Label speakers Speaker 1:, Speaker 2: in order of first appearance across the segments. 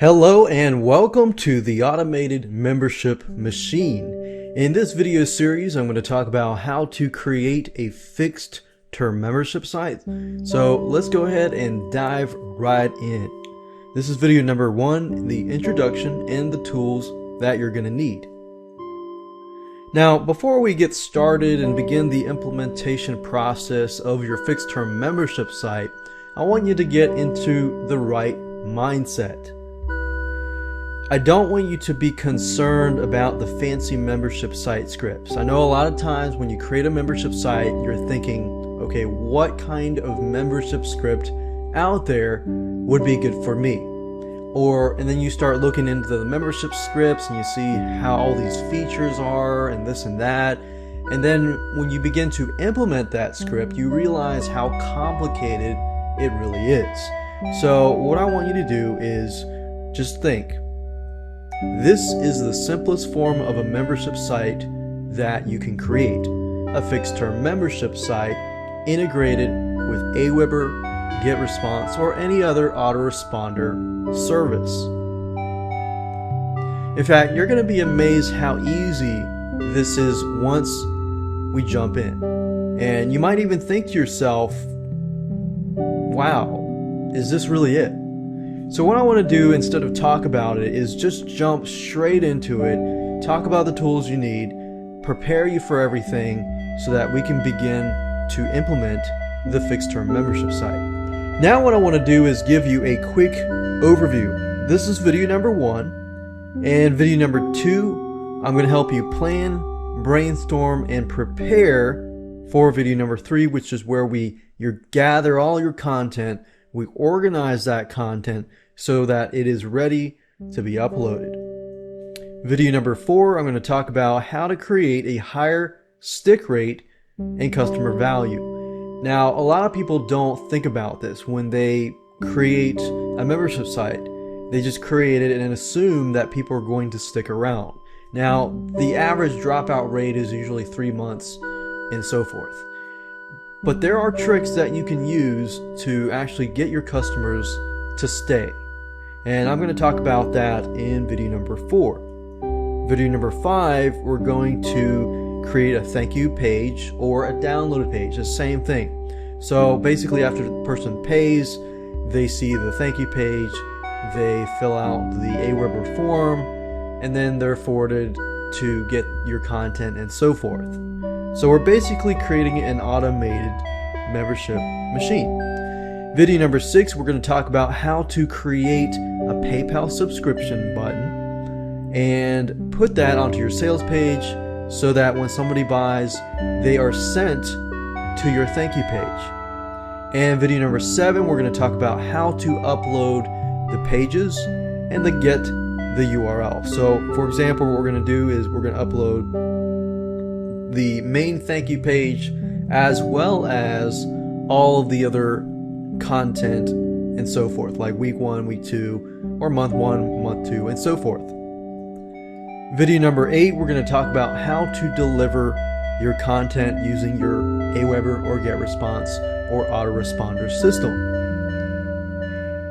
Speaker 1: Hello and welcome to the Automated Membership Machine. In this video series, I'm going to talk about how to create a fixed term membership site. So let's go ahead and dive right in. This is video number 1, the introduction and the tools that you're going to need. Now, before we get started and begin the implementation process of your fixed term membership site, I want you to get into the right mindset. I don't want you to be concerned about the fancy membership site scripts. I know a lot of times when you create a membership site, you're thinking, okay, what kind of membership script out there would be good for me? And then you start looking into the membership scripts and you see how all these features are and this and that. And then when you begin to implement that script, you realize how complicated it really is. So what I want you to do is just think. This is the simplest form of a membership site that you can create. A fixed term membership site integrated with Aweber, GetResponse, or any other autoresponder service. In fact, you're going to be amazed how easy this is once we jump in. And you might even think to yourself, wow, is this really it? So what I want to do instead of talk about it is just jump straight into it, talk about the tools you need, prepare you for everything so that we can begin to implement the fixed term membership site. Now what I want to do is give you a quick overview. This is video number 1, and video number 2, I'm going to help you plan, brainstorm, and prepare for video number 3, which is where you gather all your content, we organize that content so that it is ready to be uploaded. Video number 4, I'm going to talk about how to create a higher stick rate and customer value. Now, a lot of people don't think about this when they create a membership site. They just create it and assume that people are going to stick around. Now, the average dropout rate is usually 3 months and so forth. But there are tricks that you can use to actually get your customers to stay. And I'm going to talk about that in video number 4. Video number 5, we're going to create a thank you page or a downloaded page, the same thing. So basically after the person pays, they see the thank you page, they fill out the Aweber form, and then they're forwarded to get your content and so forth. So we're basically creating an automated membership machine. Video number 6, we're going to talk about how to create a PayPal subscription button and put that onto your sales page so that when somebody buys, they are sent to your thank you page. And video number 7, we're going to talk about how to upload the pages and get the URL. So for example, what we're going to do is we're going to upload the main thank you page as well as all of the other content and so forth, like week 1, week 2, or month 1, month 2, and so forth. Video number 8, we're going to talk about how to deliver your content using your Aweber or GetResponse or autoresponder system.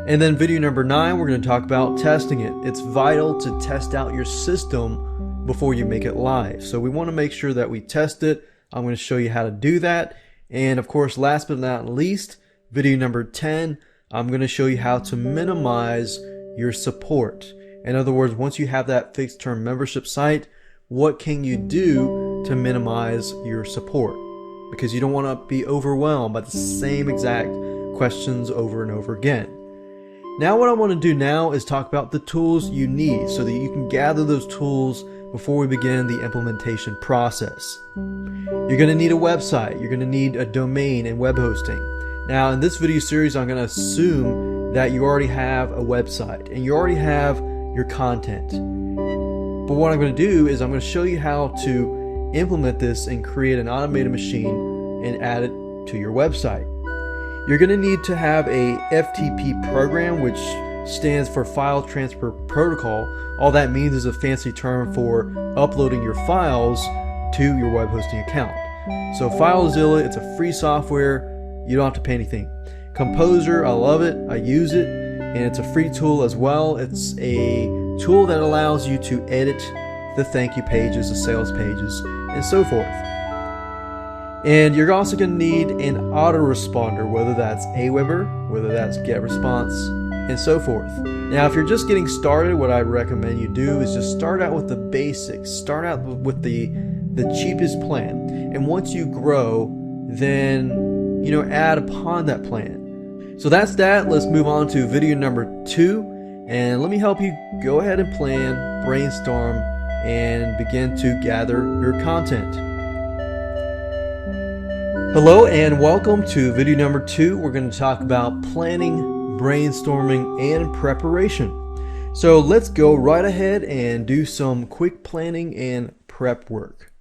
Speaker 1: And then video number 9, we're going to talk about testing it. It's vital to test out your system before you make it live. So we want to make sure that we test it. I'm going to show you how to do that. And of course, last but not least, video number 10, I'm going to show you how to minimize your support. In other words, once you have that fixed term membership site, what can you do to minimize your support? Because you don't want to be overwhelmed by the same exact questions over and over again. Now what I want to do now is talk about the tools you need so that you can gather those tools before we begin the implementation process. You're going to need a website, you're going to need a domain and web hosting. Now in this video series, I'm going to assume that you already have a website and you already have your content. But what I'm going to do is I'm going to show you how to implement this and create an automated machine and add it to your website. You're going to need to have a FTP program, which stands for File Transfer Protocol. All that means is a fancy term for uploading your files to your web hosting account. So FileZilla, it's a free software. You don't have to pay anything. Composer, I love it. I use it. and it's a free tool as well. It's a tool that allows you to edit the thank you pages, the sales pages, and so forth. And you're also going to need an autoresponder, whether that's Aweber, whether that's GetResponse, and so forth. Now, if you're just getting started, what I recommend you do is just start out with the basics. Start out with the cheapest plan. And once you grow, then, add upon that plan. So that's that. Let's move on to video number 2. And let me help you go ahead and plan, brainstorm, and begin to gather your content. Hello and welcome to video number 2. We're going to talk about planning, brainstorming, and preparation. So let's go right ahead and do some quick planning and prep work.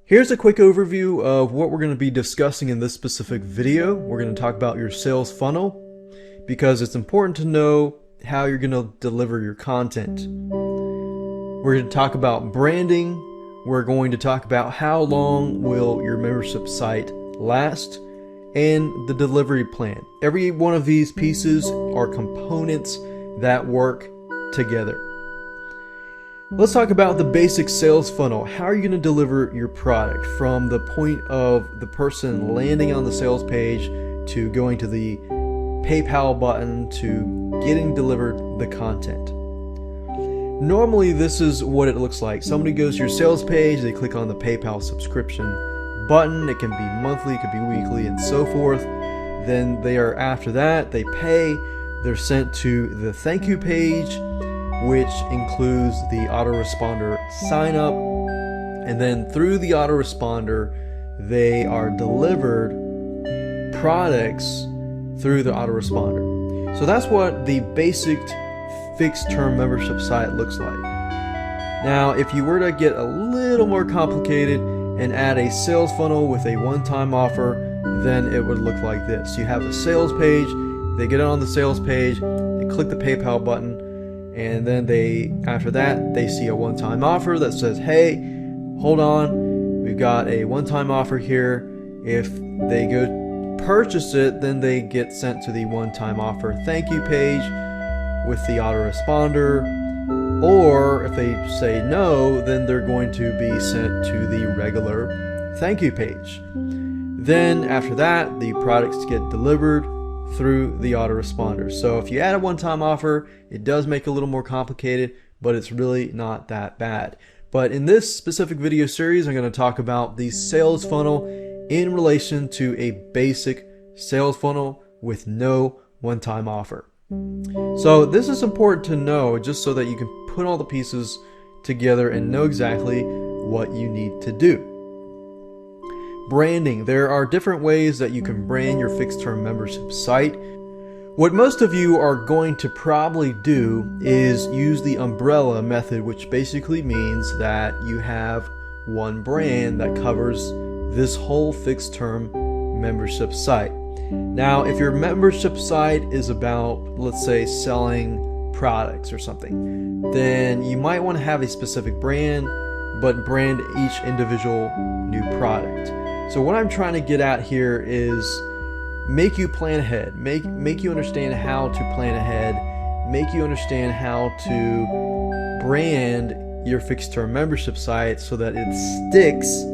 Speaker 1: Here's a quick overview of what we're going to be discussing in this specific video. We're going to talk about your sales funnel because it's important to know how you're going to deliver your content. We're going to talk about branding. We're going to talk about how long will your membership site last, and the delivery plan. Every one of these pieces are components that work together. Let's talk about the basic sales funnel. How are you going to deliver your product from the point of the person landing on the sales page to going to the PayPal button to getting delivered the content? Normally, this is what it looks like. Somebody goes to your sales page, they click on the PayPal subscription button. It can be monthly, it could be weekly, and so forth. Then after that, they pay. They're sent to the thank you page, which includes the autoresponder sign up. And then through the autoresponder, they are delivered products through the autoresponder. So that's what the basic fixed term membership site looks like. Now, if you were to get a little more complicated and add a sales funnel with a one-time offer, then it would look like this. You have a sales page, they get on the sales page, they click the PayPal button, and then after that, they see a one-time offer that says, hey, hold on, we've got a one-time offer here. If they go purchase it, then they get sent to the one-time offer thank you page with the autoresponder, or if they say no, then they're going to be sent to the regular thank you page. Then after that, the products get delivered through the autoresponder. So if you add a one-time offer, it does make it a little more complicated, but it's really not that bad. But in this specific video series, I'm going to talk about the sales funnel in relation to a basic sales funnel with no one-time offer. So this is important to know just so that you can put all the pieces together and know exactly what you need to do. Branding. There are different ways that you can brand your fixed term membership site. What most of you are going to probably do is use the umbrella method, which basically means that you have one brand that covers this whole fixed term membership site. Now, if your membership site is about, let's say, selling products or something, then you might want to have a specific brand, but brand each individual new product. So what I'm trying to get at here is make you plan ahead, make you understand how to plan ahead, make you understand how to brand your fixed term membership site so that it sticks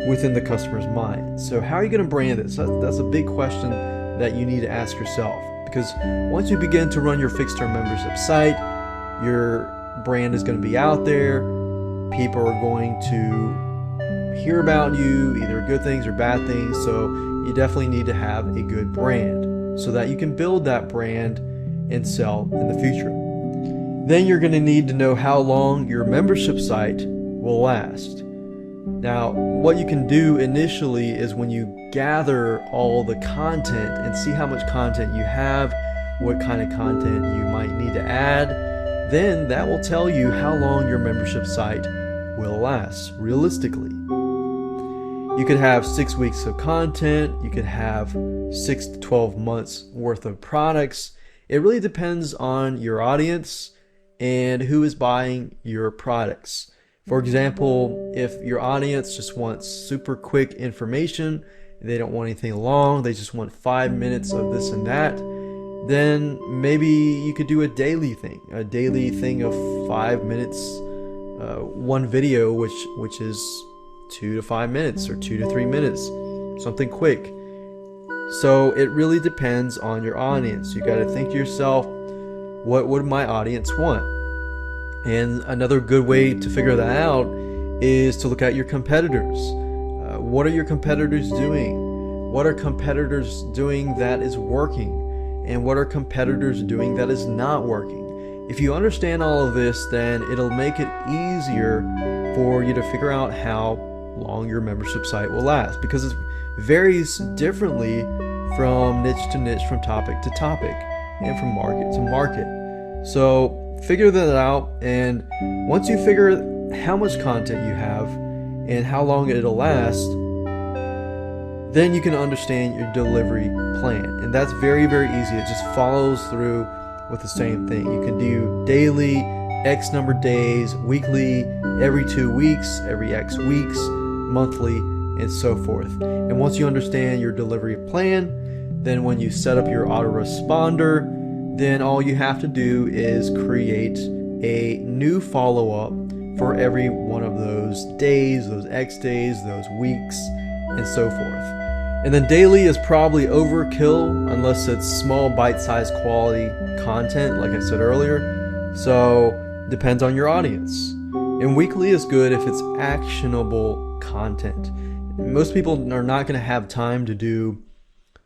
Speaker 1: within the customer's mind. So how are you going to brand this? That's a big question that you need to ask yourself, because once you begin to run your fixed term membership site, your brand is going to be out there. People are going to hear about you, either good things or bad things. So you definitely need to have a good brand so that you can build that brand and sell in the future. Then you're going to need to know how long your membership site will last. Now, what you can do initially is when you gather all the content and see how much content you have, what kind of content you might need to add, then that will tell you how long your membership site will last realistically. You could have 6 weeks of content, you could have 6 to 12 months worth of products. It really depends on your audience and who is buying your products. For example, if your audience just wants super quick information, they don't want anything long, they just want 5 minutes of this and that, then maybe you could do a daily thing of 5 minutes, one video, which is 2 to 5 minutes or 2 to 3 minutes, something quick. So it really depends on your audience. You got to think to yourself, what would my audience want? And another good way to figure that out is to look at your competitors. What are your competitors doing? What are competitors doing that is working? And what are competitors doing that is not working? If you understand all of this, then it'll make it easier for you to figure out how long your membership site will last, because it varies differently from niche to niche, from topic to topic, and from market to market. So figure that out, and once you figure how much content you have and how long it'll last, then you can understand your delivery plan. And that's very, very easy. It just follows through with the same thing. You can do daily, X number of days, weekly, every 2 weeks, every X weeks, monthly, and so forth. And once you understand your delivery plan, then when you set up your autoresponder, then all you have to do is create a new follow-up for every one of those days, those X days, those weeks, and so forth. And then daily is probably overkill unless it's small bite-sized quality content, like I said earlier. So depends on your audience. And weekly is good if it's actionable content. Most people are not going to have time to do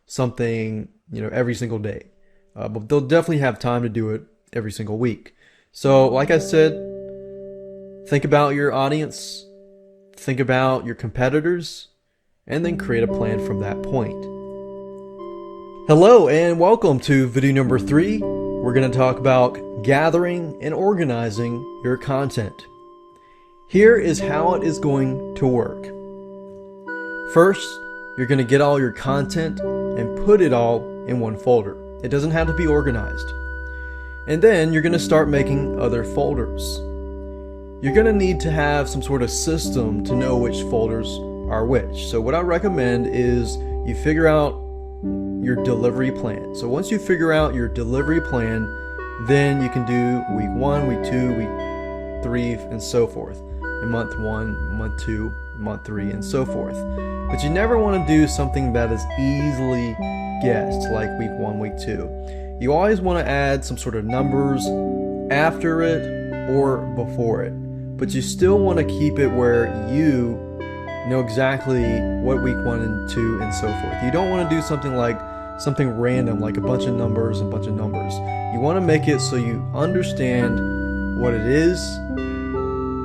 Speaker 1: something, every single day. But they'll definitely have time to do it every single week. So like I said, think about your audience, think about your competitors, and then create a plan from that point. Hello and welcome to video number 3. We're going to talk about gathering and organizing your content. Here is how it is going to work. First, you're going to get all your content and put it all in one folder. It doesn't have to be organized. And then you're going to start making other folders. You're going to need to have some sort of system to know which folders are which. So what I recommend is you figure out your delivery plan. So once you figure out your delivery plan, then you can do week 1, week 2, week 3, and so forth. In month 1, month 2, month 3, and so forth. But you never want to do something that is easily guessed, like week 1, week 2. You always want to add some sort of numbers after it or before it. But you still want to keep it where you know exactly what week 1 and 2 and so forth. You don't want to do something random, like a bunch of numbers and a bunch of numbers. You want to make it so you understand what it is,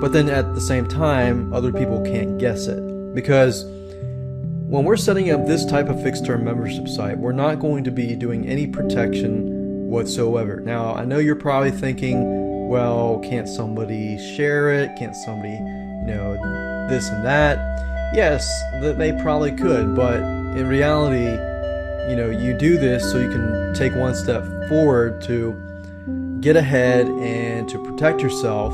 Speaker 1: but then at the same time, other people can't guess it. Because when we're setting up this type of fixed term membership site, we're not going to be doing any protection whatsoever. Now, I know you're probably thinking, well, can't somebody share it? Can't somebody, this and that? Yes, they probably could, but in reality, you do this so you can take one step forward to get ahead and to protect yourself.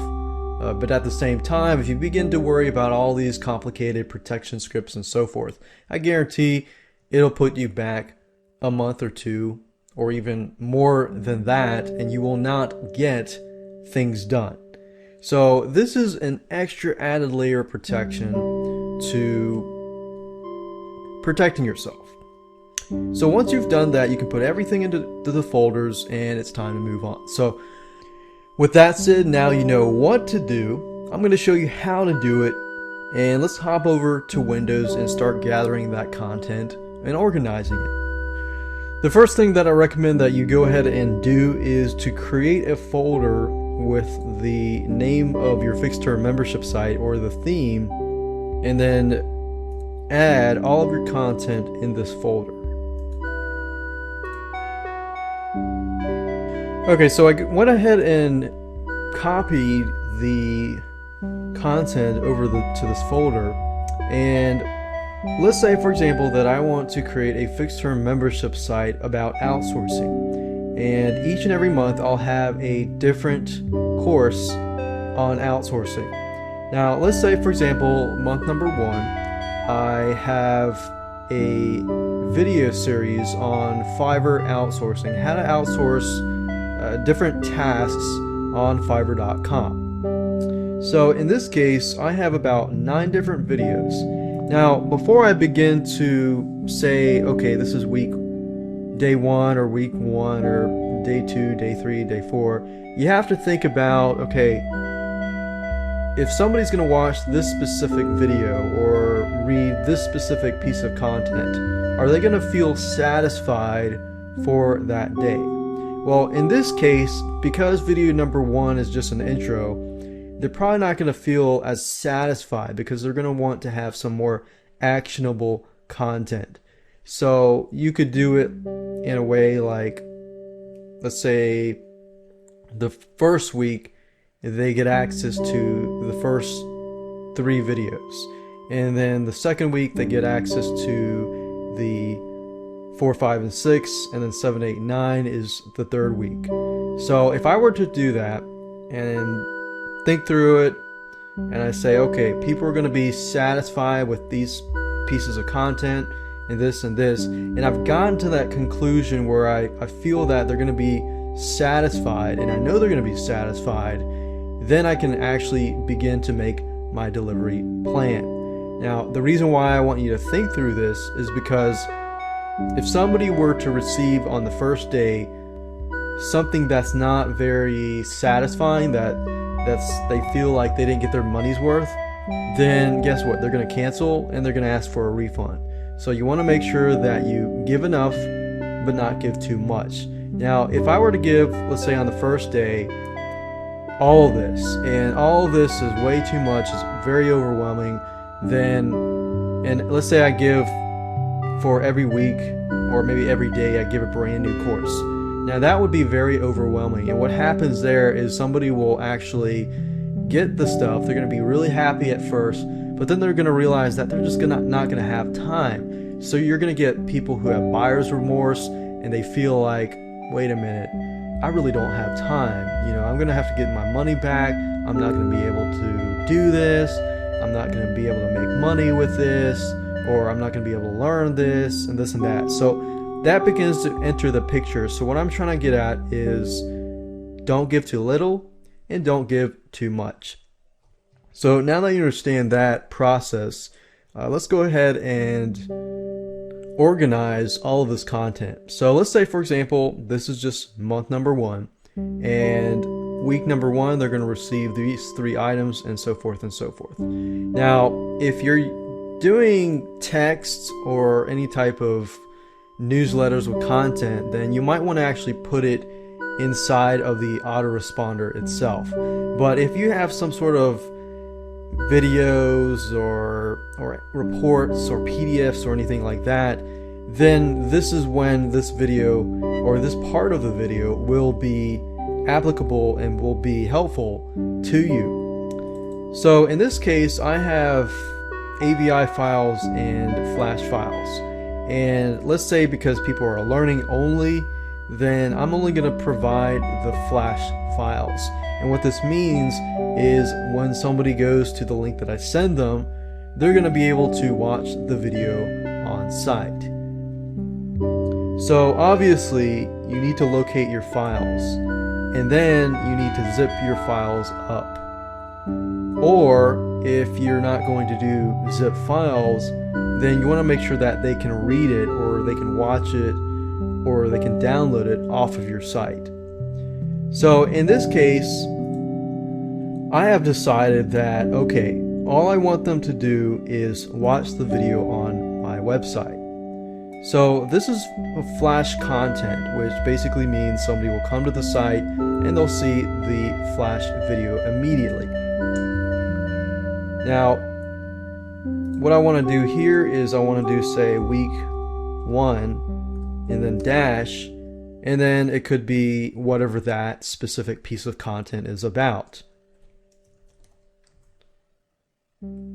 Speaker 1: But at the same time, if you begin to worry about all these complicated protection scripts and so forth, I guarantee it'll put you back a month or 2 or even more than that, and you will not get things done. So this is an extra added layer of protection to protecting yourself. So once you've done that, you can put everything into the folders and it's time to move on. So with that said, now you know what to do. I'm going to show you how to do it, and let's hop over to Windows and start gathering that content and organizing it. The first thing that I recommend that you go ahead and do is to create a folder with the name of your fixed term membership site or the theme, and then add all of your content in this folder. Okay, so I went ahead and copied the content over to this folder, and let's say, for example, that I want to create a fixed term membership site about outsourcing, and each and every month I'll have a different course on outsourcing. Now let's say, for example, month number 1 I have a video series on Fiverr outsourcing, how to outsource different tasks on Fiverr.com. So in this case, I have about 9 different videos. Now, before I begin to say, okay, this is day 1 or week 1 or day 2, day 3, day 4, you have to think about, okay, if somebody's going to watch this specific video or read this specific piece of content, are they going to feel satisfied for that day? Well, in this case, because video number 1 is just an intro, they're probably not going to feel as satisfied because they're going to want to have some more actionable content. So you could do it in a way like, let's say the first week they get access to the first 3 videos, and then the second week they get access to the 4, 5, and 6, and then 7, 8, 9 is the third week. So if I were to do that and think through it, and I say, okay, people are going to be satisfied with these pieces of content and this, and I've gotten to that conclusion where I feel that they're going to be satisfied, and I know they're going to be satisfied, then I can actually begin to make my delivery plan. Now, the reason why I want you to think through this is because if somebody were to receive on the first day something that's not very satisfying, they feel like they didn't get their money's worth, then guess what? They're going to cancel and they're going to ask for a refund. So you want to make sure that you give enough but not give too much. Now, if I were to give, let's say on the first day, all of this, and all of this is way too much, it's very overwhelming, and let's say I give for every week or maybe every day I give a brand new course. Now that would be very overwhelming, and what happens there is somebody will actually get the stuff, they're going to be really happy at first, but then they're going to realize that they're just not going to have time. So you're going to get people who have buyer's remorse, and they feel like, wait a minute, I really don't have time. I'm going to have to get my money back. I'm not going to be able to do this. I'm not going to be able to make money with this, or I'm not going to be able to learn this and this and that. So that begins to enter the picture. So what I'm trying to get at is don't give too little and don't give too much. So now that you understand that process, let's go ahead and organize all of this content. So let's say, for example, this is just month number 1, and week number 1 they're going to receive these 3 items, and so forth and so forth. Now, if you're doing texts or any type of newsletters with content, then you might want to actually put it inside of the autoresponder itself. But if you have some sort of videos or reports or PDFs or anything like that, then this is when this video or this part of the video will be applicable and will be helpful to you. So in this case, I have AVI files and Flash files, and let's say because people are learning only, then I'm only going to provide the Flash files. And what this means is when somebody goes to the link that I send them, they're going to be able to watch the video on site. So obviously you need to locate your files, and then you need to zip your files up. Or if you're not going to do zip files, then you want to make sure that they can read it, or they can watch it, or they can download it off of your site. So in this case, I have decided that, okay, all I want them to do is watch the video on my website. So this is a Flash content, which basically means somebody will come to the site and they'll see the Flash video immediately. Now, what I want to do here is I want to do, say, week 1 and then dash, and then it could be whatever that specific piece of content is about.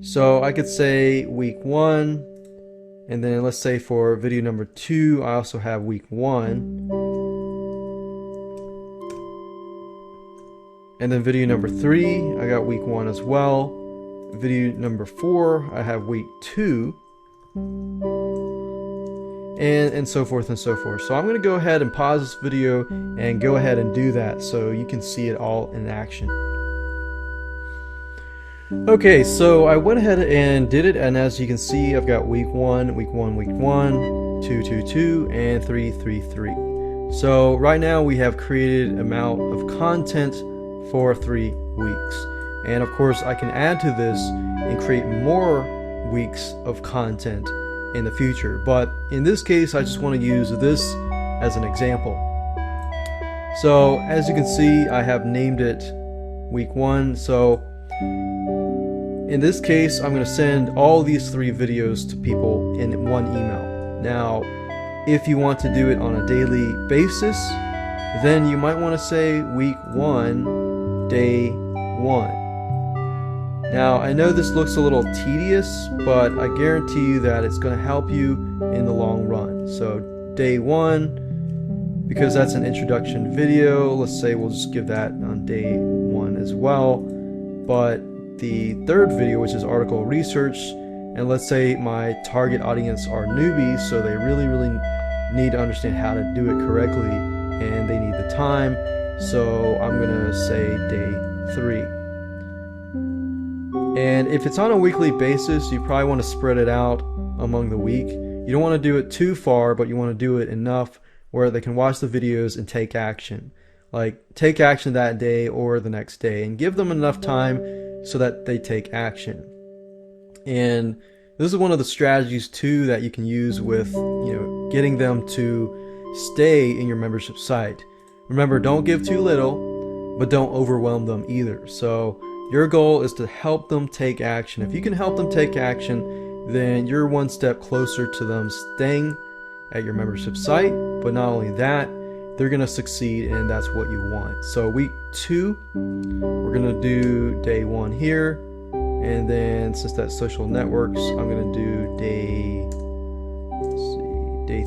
Speaker 1: So I could say week 1, and then let's say for video number 2, I also have week 1. And then video number 3, I got week 1 as well. Video number 4, I have week 2. and so forth and so forth. So I'm going to go ahead and pause this video and go ahead and do that so you can see it all in action. Okay, so I went ahead and did it, and as you can see, I've got week 1, 2, 2, 2, and 3, 3, 3. So right now we have created an amount of content for 3 weeks. And of course I can add to this and create more weeks of content in the future. But in this case, I just want to use this as an example. So as you can see, I have named it week 1. So in this case, I'm going to send all these 3 videos to people in one email. Now, if you want to do it on a daily basis, then you might want to say week 1, day 1. Now, I know this looks a little tedious, but I guarantee you that it's going to help you in the long run. So day 1, because that's an introduction video, let's say we'll just give that on day 1 as well. But the third video, which is article research, and let's say my target audience are newbies, so they really need to understand how to do it correctly, and they need the time, so I'm gonna say day 3. And if it's on a weekly basis, you probably want to spread it out among the week. You don't want to do it too far, but you want to do it enough where they can watch the videos and take action. Like, take action that day or the next day, and give them enough time so that they take action. And this is one of the strategies too that you can use with, getting them to stay in your membership site. Remember, don't give too little, but don't overwhelm them either. So your goal is to help them take action. If you can help them take action, then you're one step closer to them staying at your membership site. But not only that, they're going to succeed, and that's what you want. So week 2, we're going to do day 1 here. And then since that's social networks, I'm going to do day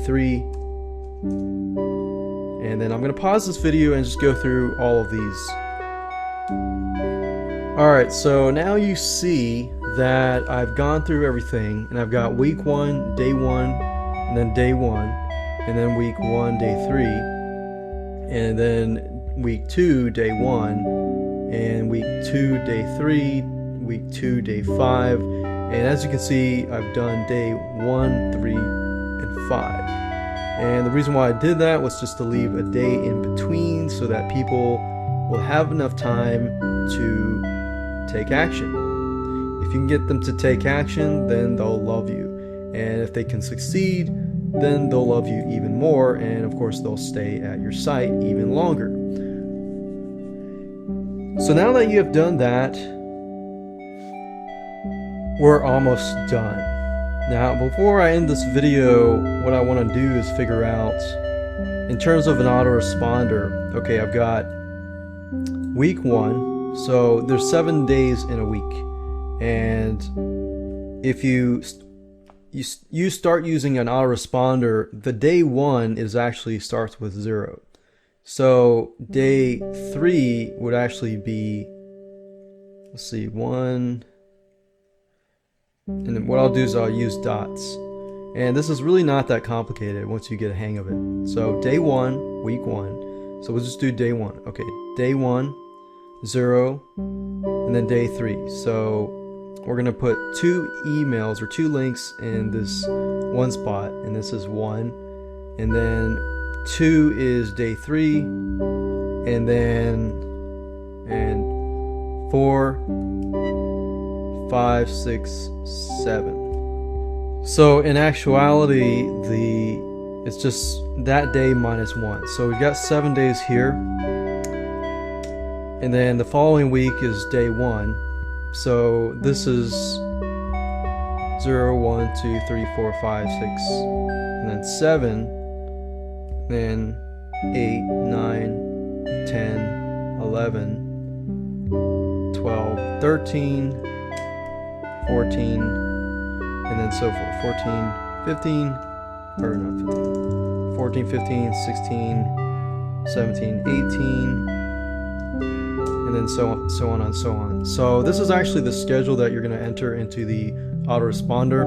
Speaker 1: 3. And then I'm going to pause this video and just go through all of these. Alright, so now you see that I've gone through everything, and I've got week 1, day 1, and then day 1, and then week 1, day 3, and then week 2, day 1, and week 2, day 3, week 2, day 5, and as you can see, I've done day 1, 3, and 5. And the reason why I did that was just to leave a day in between so that people will have enough time to take action. If you can get them to take action, then they'll love you. And if they can succeed, then they'll love you even more, and of course they'll stay at your site even longer. So now that you have done that, we're almost done. Now, before I end this video, what I want to do is figure out, in terms of an autoresponder, okay, I've got week 1, so there's 7 days in a week, and if you start using an autoresponder, the day 1 is actually starts with 0. So day 3 would actually be, let's see, 1, and then what I'll do is I'll use dots. And this is really not that complicated once you get a hang of it. So day 1, week 1. So we'll just do day 1. Okay, day 1, 0, and then day 3. So we're going to put 2 emails or 2 links in this one spot, and this is 1. And then 2 is day 3, and then 4, 5, 6, 7. So in actuality, it's just that day minus 1. So we've got 7 days here, and then the following week is day 1. So this is 0, 1, 2, 3, 4, 5, 6, and then 7, then 8, 9, 10, 11, 12, 13, 14, and then so forth. 14, 15, or not 15, 14, 15, 16, 17, 18, and then so on and so on. So this is actually the schedule that you're going to enter into the autoresponder.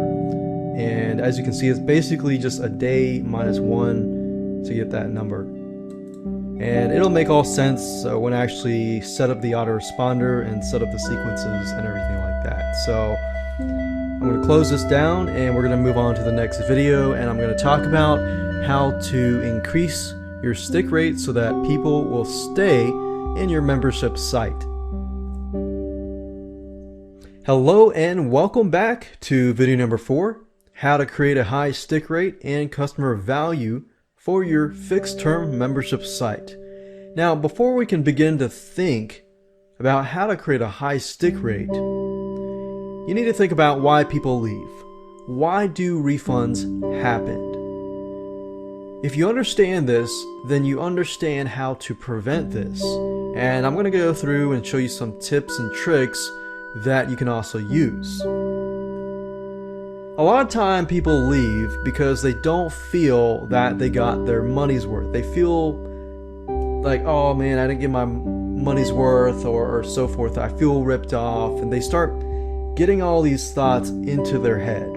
Speaker 1: And as you can see, it's basically just a day minus 1 to get that number. And it'll make all sense when I actually set up the autoresponder and set up the sequences and everything like that. So I'm going to close this down and we're going to move on to the next video, and I'm going to talk about how to increase your stick rate so that people will stay in your membership site. Hello and welcome back to video number 4, how to create a high stick rate and customer value for your fixed term membership site. Now, before we can begin to think about how to create a high stick rate, you need to think about why people leave. Why do refunds happen? If you understand this, then you understand how to prevent this. And I'm going to go through and show you some tips and tricks that you can also use. A lot of time people leave because they don't feel that they got their money's worth. They feel like, oh man, I didn't get my money's worth, or so forth. I feel ripped off, and they start getting all these thoughts into their head.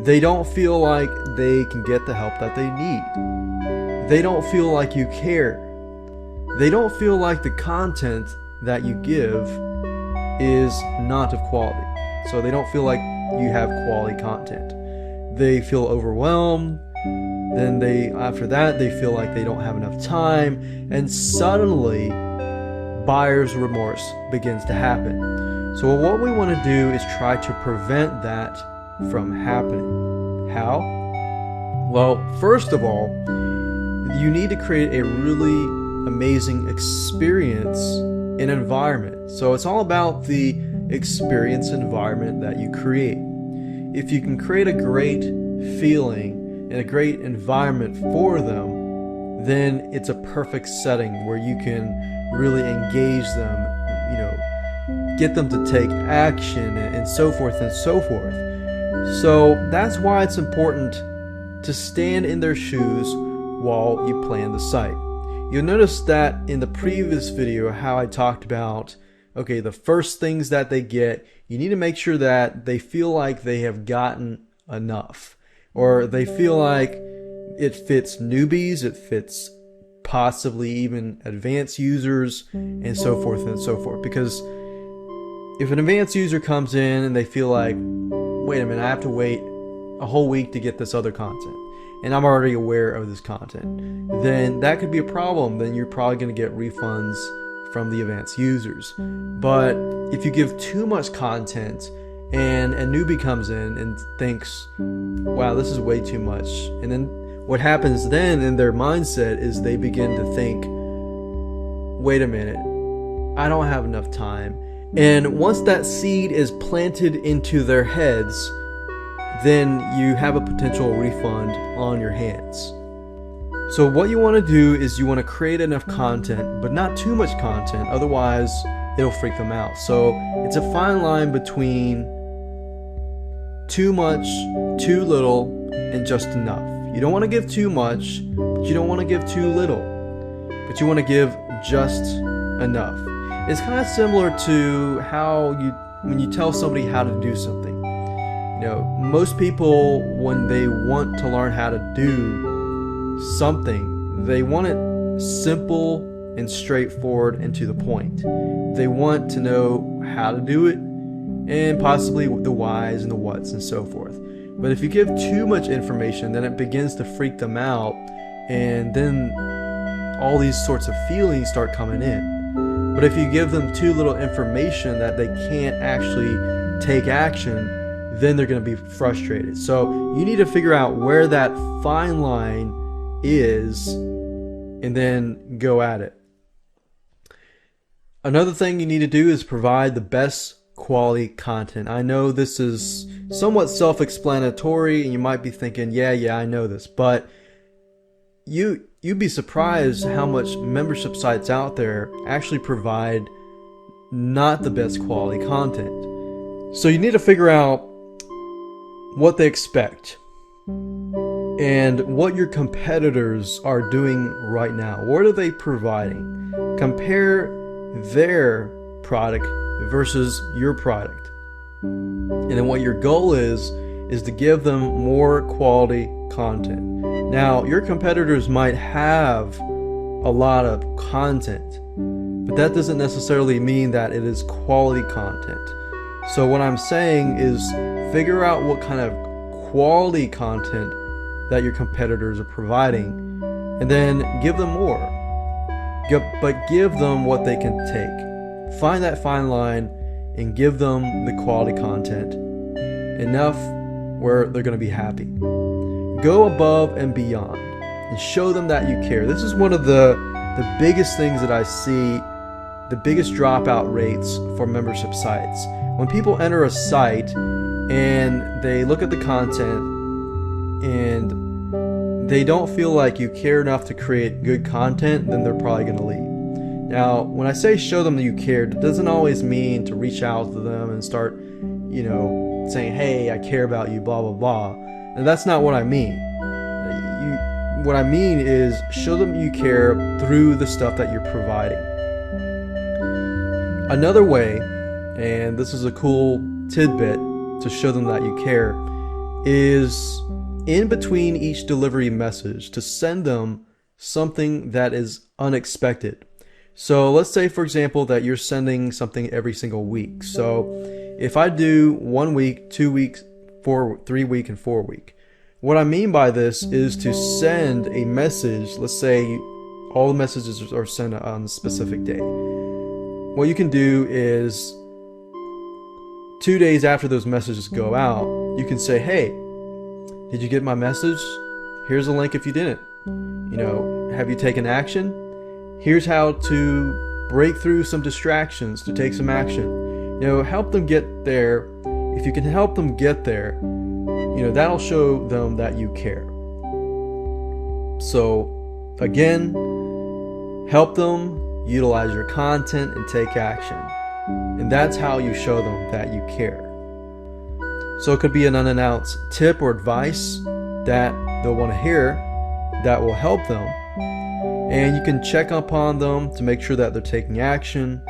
Speaker 1: They don't feel like they can get the help that they need. They don't feel like you care. They don't feel like the content that you give is not of quality. So they don't feel like you have quality content. They feel overwhelmed. Then after that, they feel like they don't have enough time, and suddenly buyer's remorse begins to happen. So what we want to do is try to prevent that from happening. How? Well, first of all, you need to create a really amazing experience and environment. So it's all about the experience environment that you create. If you can create a great feeling and a great environment for them, then it's a perfect setting where you can really engage them, get them to take action and so forth and so forth. So that's why it's important to stand in their shoes while you plan the site. You'll notice that in the previous video how I talked about, okay, the first things that they get, you need to make sure that they feel like they have gotten enough, or they feel like it fits newbies, it fits possibly even advanced users, and so forth and so forth. Because if an advanced user comes in and they feel like, wait a minute, I have to wait a whole week to get this other content, and I'm already aware of this content, then that could be a problem. Then you're probably going to get refunds from the advanced users. But if you give too much content and a newbie comes in and thinks, wow, this is way too much, and then what happens then in their mindset is they begin to think, wait a minute, I don't have enough time. And once that seed is planted into their heads, then you have a potential refund on your hands. So what you want to do is you want to create enough content, but not too much content, otherwise it'll freak them out. So it's a fine line between too much, too little, and just enough. You don't want to give too much, but you don't want to give too little, but you want to give just enough. It's kind of similar to how when you tell somebody how to do something. Most people, when they want to learn how to do something, they want it simple and straightforward and to the point. They want to know how to do it and possibly the whys and the whats and so forth. But if you give too much information, then it begins to freak them out, and then all these sorts of feelings start coming in. But if you give them too little information that they can't actually take action, then they're going to be frustrated. So you need to figure out where that fine line is and then go at it. Another thing you need to do is provide the best quality content. I know this is somewhat self-explanatory and you might be thinking, yeah, I know this, but you'd be surprised how much membership sites out there actually provide not the best quality content. So you need to figure out what they expect and what your competitors are doing right now. What are they providing? Compare their product versus your product. And then what your goal is is to give them more quality content. Now, your competitors might have a lot of content, but that doesn't necessarily mean that it is quality content. So what I'm saying is figure out what kind of quality content that your competitors are providing, and then give them more. But give them what they can take. Find that fine line and give them the quality content enough where they're going to be happy. Go above and beyond and show them that you care. This is one of the biggest things that I see, the biggest dropout rates for membership sites. When people enter a site and they look at the content and they don't feel like you care enough to create good content, then they're probably going to leave. Now, when I say show them that you cared, it doesn't always mean to reach out to them and start, saying, hey, I care about you, blah, blah, blah. And that's not what I mean. What I mean is show them you care through the stuff that you're providing. Another way, and this is a cool tidbit to show them that you care, is in between each delivery message to send them something that is unexpected. So let's say, for example, that you're sending something every single week. So if I do 1 week, 2 weeks, 3 week, and 4 week, what I mean by this is to send a message. Let's say all the messages are sent on a specific day. What you can do is 2 days after those messages go out, you can say, hey, did you get my message? Here's a link if you didn't. Have you taken action? Here's how to break through some distractions to take some action. Help them get there. If you can help them get there, that'll show them that you care. So again, help them utilize your content and take action. And that's how you show them that you care. So it could be an unannounced tip or advice that they'll want to hear that will help them. And you can check upon them to make sure that they're taking action.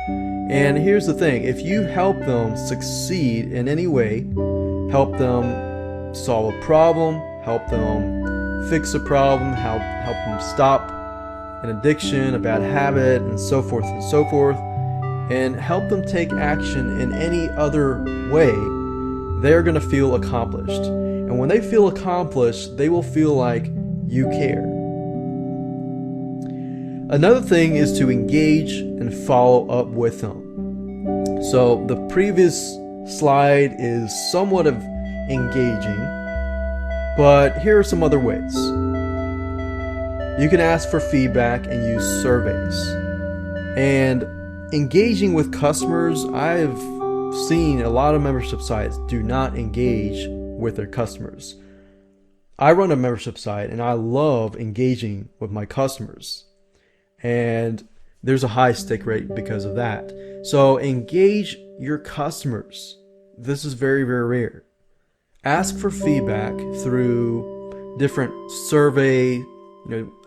Speaker 1: And here's the thing, if you help them succeed in any way, help them solve a problem, help them fix a problem, help them stop an addiction, a bad habit, and so forth, and help them take action in any other way, they're going to feel accomplished. And when they feel accomplished, they will feel like you care. Another thing is to engage and follow up with them. So the previous slide is somewhat of engaging, but here are some other ways. You can ask for feedback and use surveys. And engaging with customers, I've seen a lot of membership sites do not engage with their customers. I run a membership site and I love engaging with my customers. And there's a high stick rate because of that. So engage your customers. This is very, very rare. Ask for feedback through different survey,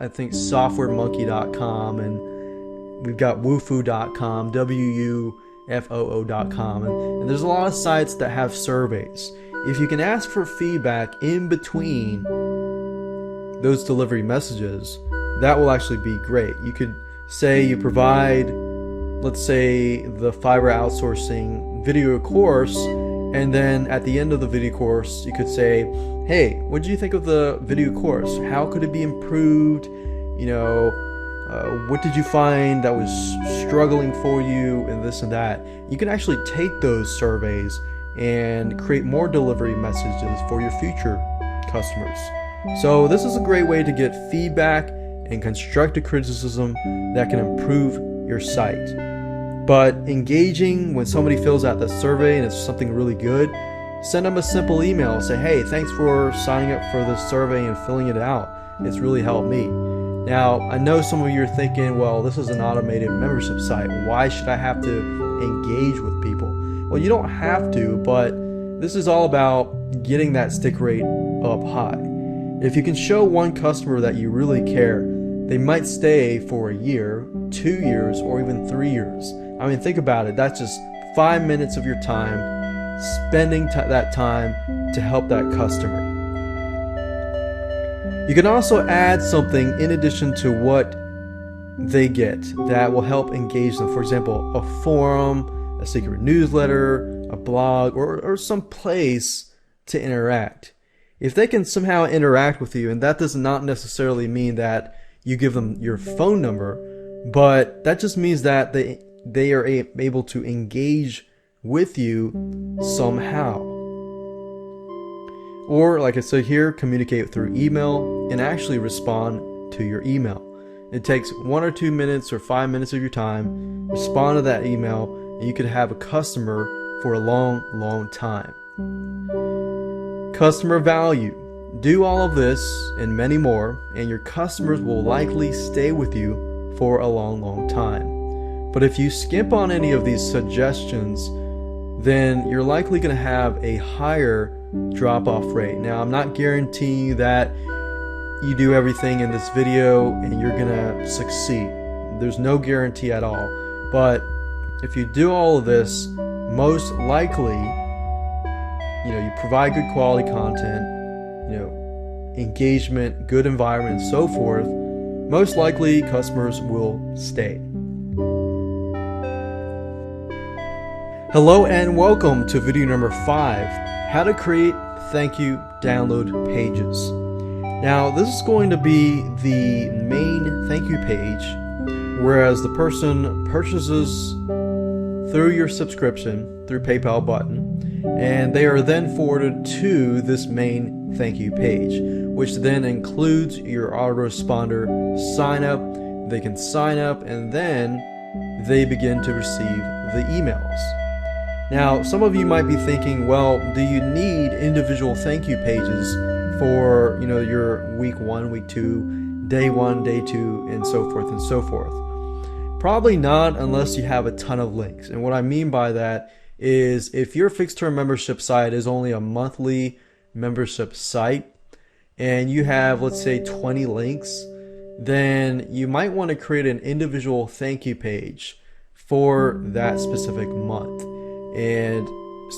Speaker 1: I think softwaremonkey.com, and we've got wufoo.com, wufoo.com, and there's a lot of sites that have surveys. If you can ask for feedback in between those delivery messages, that will actually be great. You could say you provide, let's say, the Fiverr outsourcing video course, and then at the end of the video course, you could say, hey, what did you think of the video course? How could it be improved? What did you find that was struggling for you, and this and that? You can actually take those surveys and create more delivery messages for your future customers. So this is a great way to get feedback and constructive criticism that can improve your site. But engaging when somebody fills out the survey and it's something really good, send them a simple email. Say, hey, thanks for signing up for this survey and filling it out. It's really helped me. Now, I know some of you are thinking, well, this is an automated membership site. Why should I have to engage with people? Well, you don't have to, but this is all about getting that stick rate up high. If you can show one customer that you really care, they might stay for a year, 2 years, or even 3 years. I mean, think about it. That's just 5 minutes of your time, spending that time to help that customer. You can also add something in addition to what they get that will help engage them. For example, a forum, a secret newsletter, a blog, or some place to interact. If they can somehow interact with you, and that does not necessarily mean that you give them your phone number, but that just means that they are able to engage with you somehow. Or, like I said here, communicate through email and actually respond to your email. It takes 1 or 2 minutes or 5 minutes of your time, respond to that email, and you could have a customer for a long, long time. Customer value. Do all of this and many more, and your customers will likely stay with you for a long, long time. But if you skimp on any of these suggestions, then you're likely going to have a higher drop-off rate. Now, I'm not guaranteeing you that you do everything in this video and you're going to succeed. There's no guarantee at all. But if you do all of this, most likely, you provide good quality content, engagement, good environment, and so forth, most likely customers will stay. Hello and welcome to video number 5, how to create thank you download pages. Now, this is going to be the main thank you page, whereas the person purchases through your subscription, through PayPal button, and they are then forwarded to this main thank you page, which then includes your autoresponder sign up. They can sign up and then they begin to receive the emails. Now, some of you might be thinking, well, do you need individual thank you pages for, your week 1, week 2, day 1, day 2, and so forth and so forth? Probably not, unless you have a ton of links. And what I mean by that is, if your fixed term membership site is only a monthly membership site and you have, let's say, 20 links, then you might want to create an individual thank you page for that specific month. And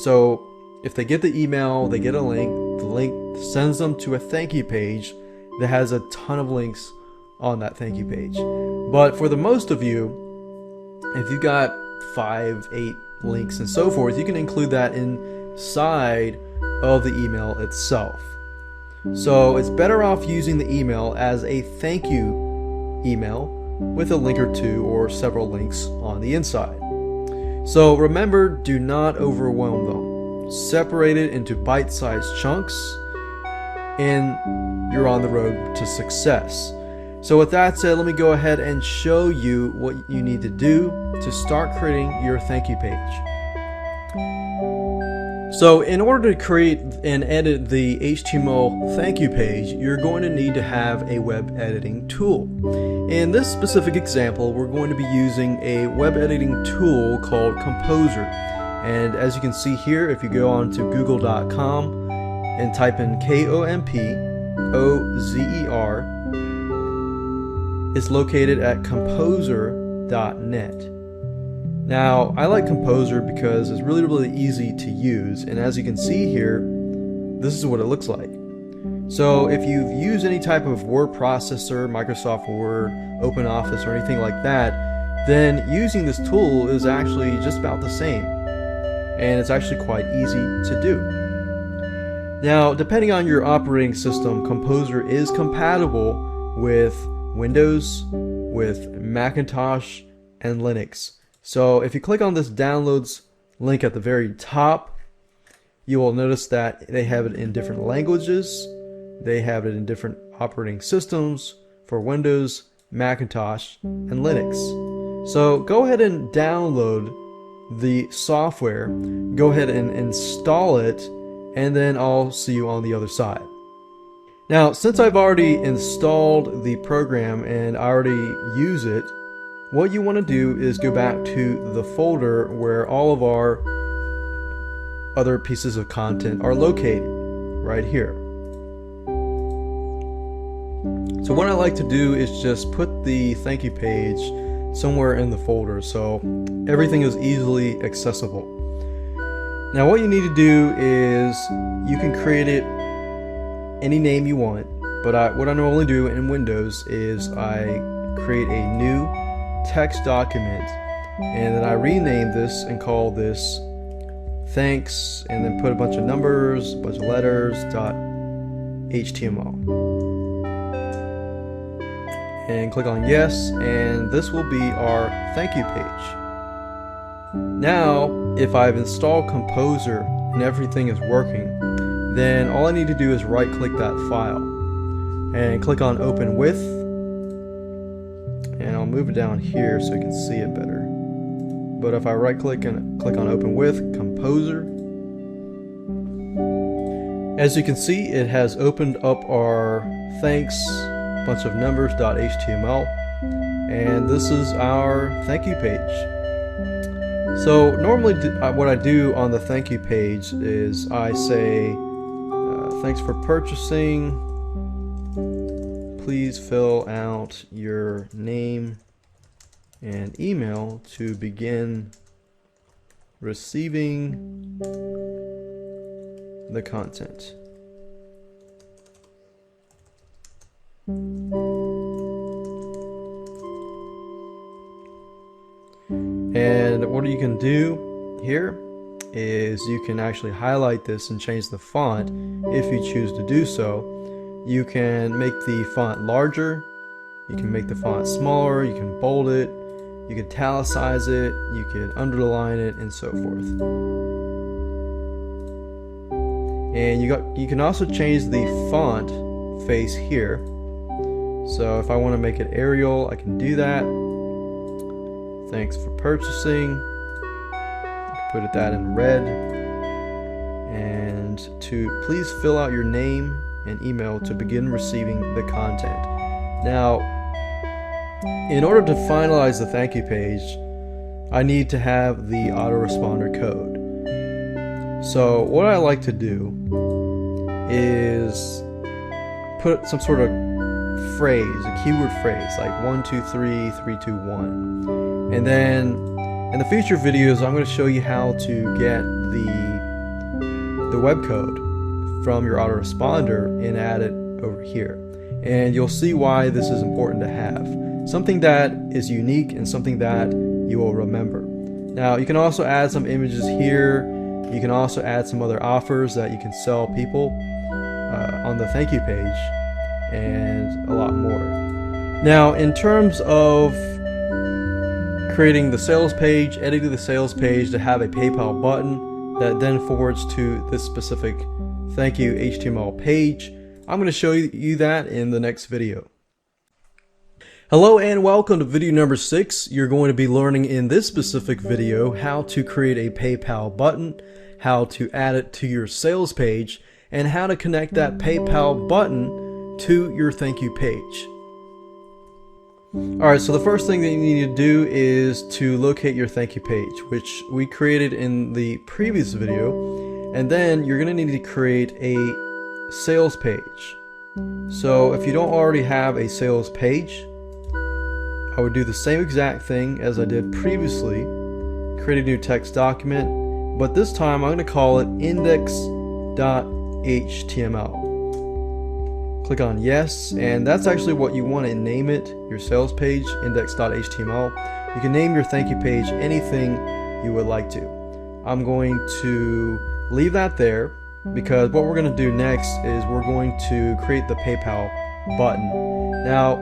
Speaker 1: so if they get the email, they get a link, the link sends them to a thank you page that has a ton of links on that thank you page. But for the most of you, if you got 5, 8 links and so forth, you can include that inside of the email itself. So it's better off using the email as a thank you email with a link or two or several links on the inside. So remember, do not overwhelm them. Separate it into bite-sized chunks and you're on the road to success. So with that said, let me go ahead and show you what you need to do to start creating your thank you page. So in order to create and edit the HTML thank you page, you're going to need to have a web editing tool. In this specific example, we're going to be using a web editing tool called Composer. And as you can see here, if you go on to google.com and type in Kompozer, it's located at composer.net. Now, I like Composer because it's really, really easy to use, and as you can see here, this is what it looks like. So if you've used any type of word processor, Microsoft Word, OpenOffice, or anything like that, then using this tool is actually just about the same, and it's actually quite easy to do. Now, depending on your operating system, Composer is compatible with Windows, with Macintosh, and Linux. So if you click on this downloads link at the very top, you will notice that they have it in different languages. They have it in different operating systems for Windows, Macintosh, and Linux. So go ahead and download the software, go ahead and install it, and then I'll see you on the other side. Now, since I've already installed the program and I already use it, what you want to do is go back to the folder where all of our other pieces of content are located, right here. So what I like to do is just put the thank you page somewhere in the folder so everything is easily accessible. Now what you need to do is you can create it any name you want, but what I normally do in Windows is I create a new text document and then I rename this and call this thanks, and then put a bunch of numbers, a bunch of letters, .html, and click on yes, and this will be our thank you page. Now if I've installed Composer and everything is working, then all I need to do is right click that file and click on open with, and I'll move it down here so you can see it better. But if I right click and click on open with Composer, as you can see, it has opened up our thanks, bunch of numbers.html, and this is our thank you page. So normally what I do on the thank you page is I say thanks for purchasing, please fill out your name and email to begin receiving the content. And what you can do here is you can actually highlight this and change the font if you choose to do so. You can make the font larger, you can make the font smaller, you can bold it, you can italicize it, you can underline it, and so forth. And you can also change the font face here. So if I want to make it Arial, I can do that. Thanks for purchasing. Put that in red. And to please fill out your name and email to begin receiving the content. Now, in order to finalize the thank you page, I need to have the autoresponder code. So what I like to do is put some sort of phrase, a keyword phrase, like 1, 2, 3, 3, 2, 1. And then in the future videos, I'm going to show you how to get the web code from your autoresponder and add it over here. And you'll see why this is important to have. Something that is unique and something that you will remember. Now you can also add some images here. You can also add some other offers that you can sell people on the thank you page, and a lot more. Now in terms of creating the sales page, editing the sales page to have a PayPal button that then forwards to this specific thank you HTML page, I'm going to show you that in the next video. Hello and welcome to video number 6. You're going to be learning in this specific video how to create a PayPal button, how to add it to your sales page, and how to connect that PayPal button to your thank you page. Alright, so the first thing that you need to do is to locate your thank you page, which we created in the previous video, and then you're going to need to create a sales page. So if you don't already have a sales page, I would do the same exact thing as I did previously, create a new text document, but this time I'm going to call it index.html. Click on yes, and that's actually what you want to name it, your sales page, index.html. You can name your thank you page anything you would like to. I'm going to leave that there because what we're going to do next is we're going to create the PayPal button. Now,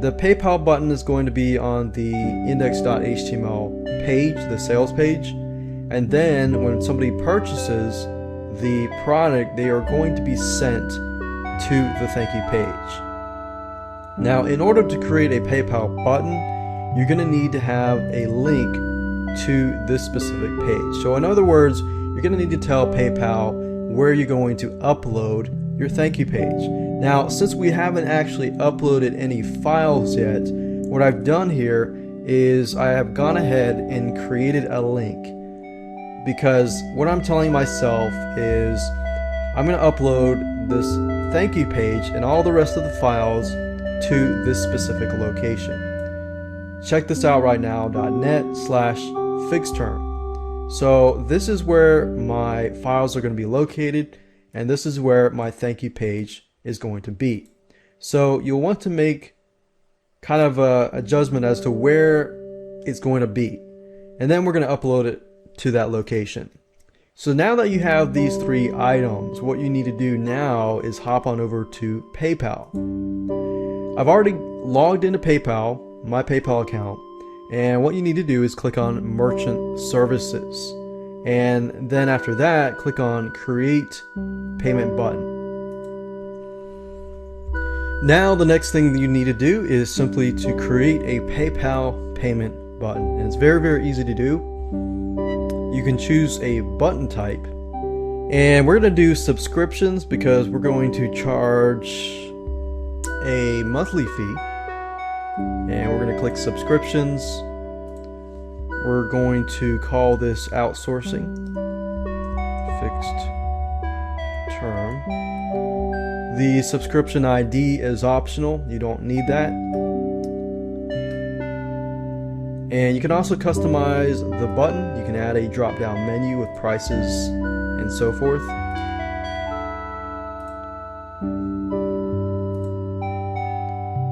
Speaker 1: the PayPal button is going to be on the index.html page, the sales page, and then when somebody purchases the product, they are going to be sent to the thank you page. Now, in order to create a PayPal button, you're going to need to have a link to this specific page. So in other words, you're going to need to tell PayPal where you're going to upload your thank you page. Now, since we haven't actually uploaded any files yet, what I've done here is I have gone ahead and created a link, because what I'm telling myself is I'm going to upload this thank you page and all the rest of the files to this specific location. Check this out right now, .net/fixedterm. So this is where my files are going to be located, and this is where my thank you page is going to be. So you'll want to make kind of a judgment as to where it's going to be, and then we're going to upload it to that location. So now that you have these 3 items, what you need to do now is hop on over to PayPal. I've already logged into PayPal, my PayPal account, and what you need to do is click on Merchant Services, and then after that click on Create Payment button. Now the next thing that you need to do is simply to create a PayPal payment button, and it's very easy to do. You can choose a button type, and we're going to do subscriptions because we're going to charge a monthly fee, and we're going to click subscriptions. We're going to call this outsourcing, fixed term. The subscription ID is optional, you don't need that. And you can also customize the button. You can add a drop-down menu with prices and so forth.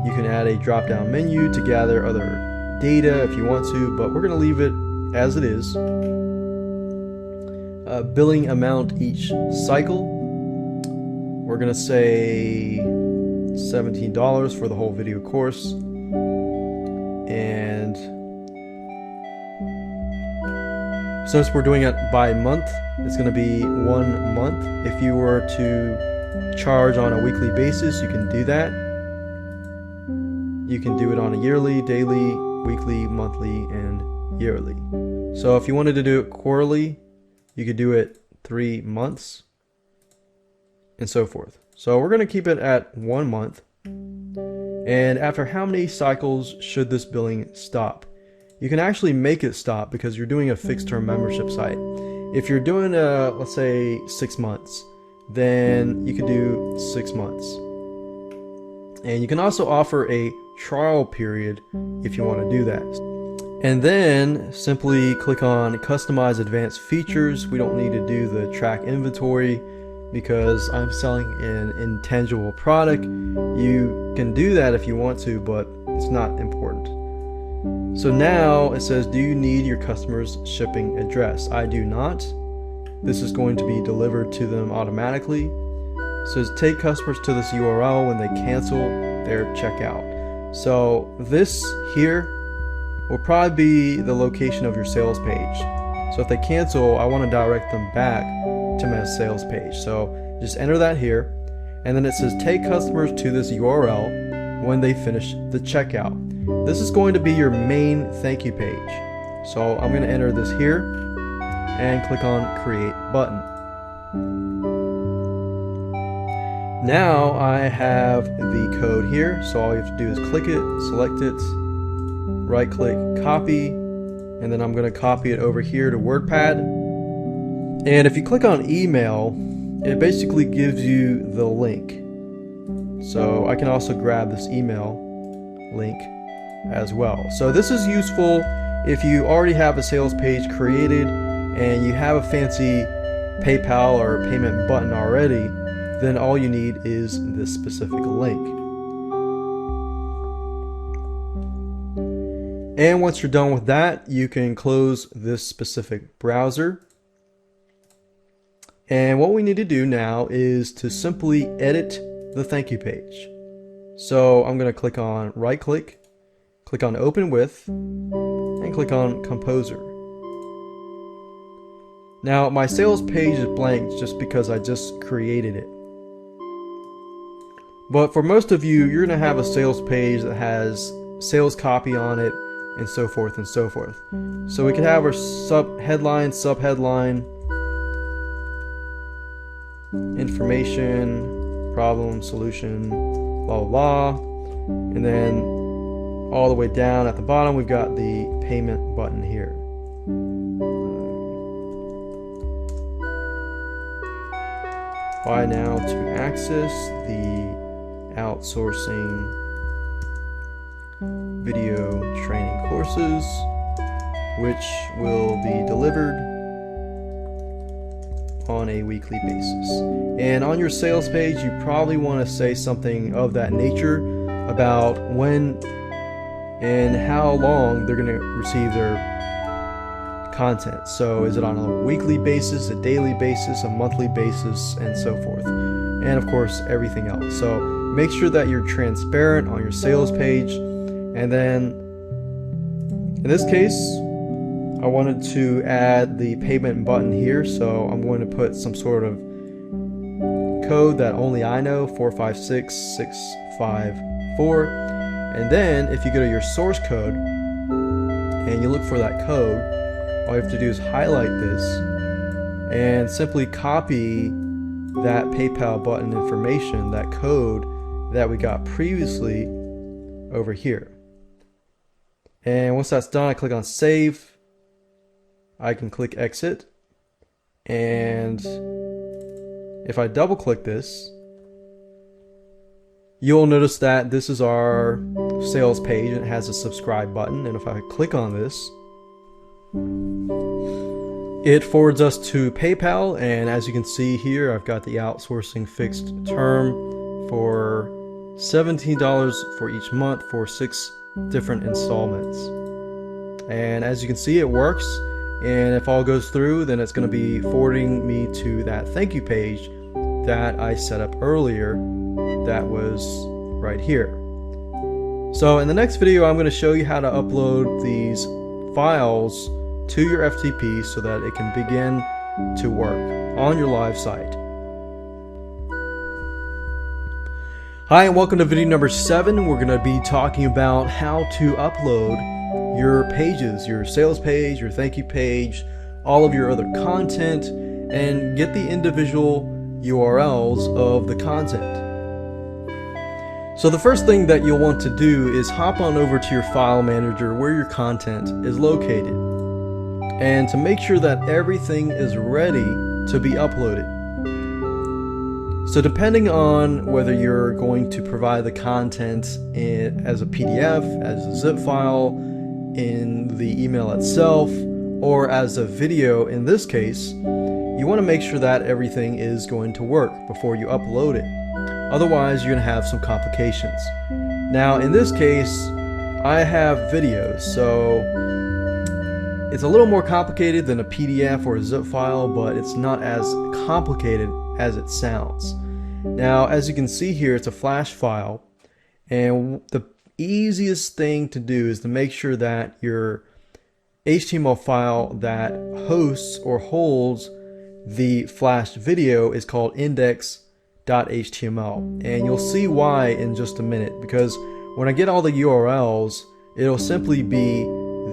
Speaker 1: You can add a drop-down menu to gather other data if you want to, but we're going to leave it as it is. Billing amount each cycle. We're going to say $17 for the whole video course. And since we're doing it by month, it's going to be 1 month. If you were to charge on a weekly basis, you can do that. You can do it on a yearly, daily, weekly, monthly, and yearly. So if you wanted to do it quarterly, you could do it 3 months, and so forth. So we're going to keep it at 1 month. And after how many cycles should this billing stop? You can actually make it stop because you're doing a fixed term membership site. If you're doing let's say 6 months, then you can do 6 months. And you can also offer a trial period if you want to do that. And then simply click on Customize Advanced Features. We don't need to do the track inventory because I'm selling an intangible product. You can do that if you want to, but it's not important. So now it says, do you need your customer's shipping address? I do not. This is going to be delivered to them automatically. It says take customers to this URL when they cancel their checkout. So this here will probably be the location of your sales page. So if they cancel, I want to direct them back to my sales page. So just enter that here, and then it says take customers to this URL when they finish the checkout. This is going to be your main thank you page. So I'm going to enter this here and click on Create Button. Now I have the code here, so all you have to do is click it, select it, right click, copy, and then I'm going to copy it over here to WordPad. And if you click on email, it basically gives you the link. So I can also grab this email link as well. So this is useful if you already have a sales page created and you have a fancy PayPal or payment button already, then all you need is this specific link. And once you're done with that, you can close this specific browser. And what we need to do now is to simply edit the thank you page. So I'm going to click on right click on Open With, and click on Composer. Now my sales page is blank just because I just created it. But for most of you, you're going to have a sales page that has sales copy on it and so forth and so forth. So we can have our headline, subheadline, information, problem, solution, blah, blah, blah. And then all the way down at the bottom, we've got the payment button here. Buy now to access the outsourcing video training courses, which will be delivered on a weekly basis. And on your sales page, you probably want to say something of that nature about when and how long they're going to receive their content. So is it on a weekly basis, a daily basis, a monthly basis, and so forth. And of course, everything else. So make sure that you're transparent on your sales page. And then in this case, I wanted to add the payment button here. So I'm going to put some sort of code that only I know, 456654. And then if you go to your source code and you look for that code, all you have to do is highlight this and simply copy that PayPal button information, that code that we got previously over here. And once that's done, I click on save. I can click exit. And if I double click this, you'll notice that this is our sales page and it has a subscribe button. And if I click on this, it forwards us to PayPal, and as you can see here, I've got the outsourcing fixed term for $17 for each month for 6 different installments. And as you can see, it works, and if all goes through, then it's going to be forwarding me to that thank you page that I set up earlier that was right here. So in the next video, I'm going to show you how to upload these files to your FTP so that it can begin to work on your live site. Hi, and welcome to video number 7. We're going to be talking about how to upload your pages, your sales page, your thank you page, all of your other content, and get the individual URLs of the content. So the first thing that you'll want to do is hop on over to your file manager where your content is located, and to make sure that everything is ready to be uploaded. So depending on whether you're going to provide the content as a PDF, as a zip file, in the email itself, or as a video in this case, you want to make sure that everything is going to work before you upload it. Otherwise, you're going to have some complications. Now in this case, I have videos, so it's a little more complicated than a PDF or a zip file, but it's not as complicated as it sounds. Now, as you can see here, it's a flash file, and the easiest thing to do is to make sure that your HTML file that hosts or holds the flashed video is called index.html, and you'll see why in just a minute, because when I get all the URLs, it'll simply be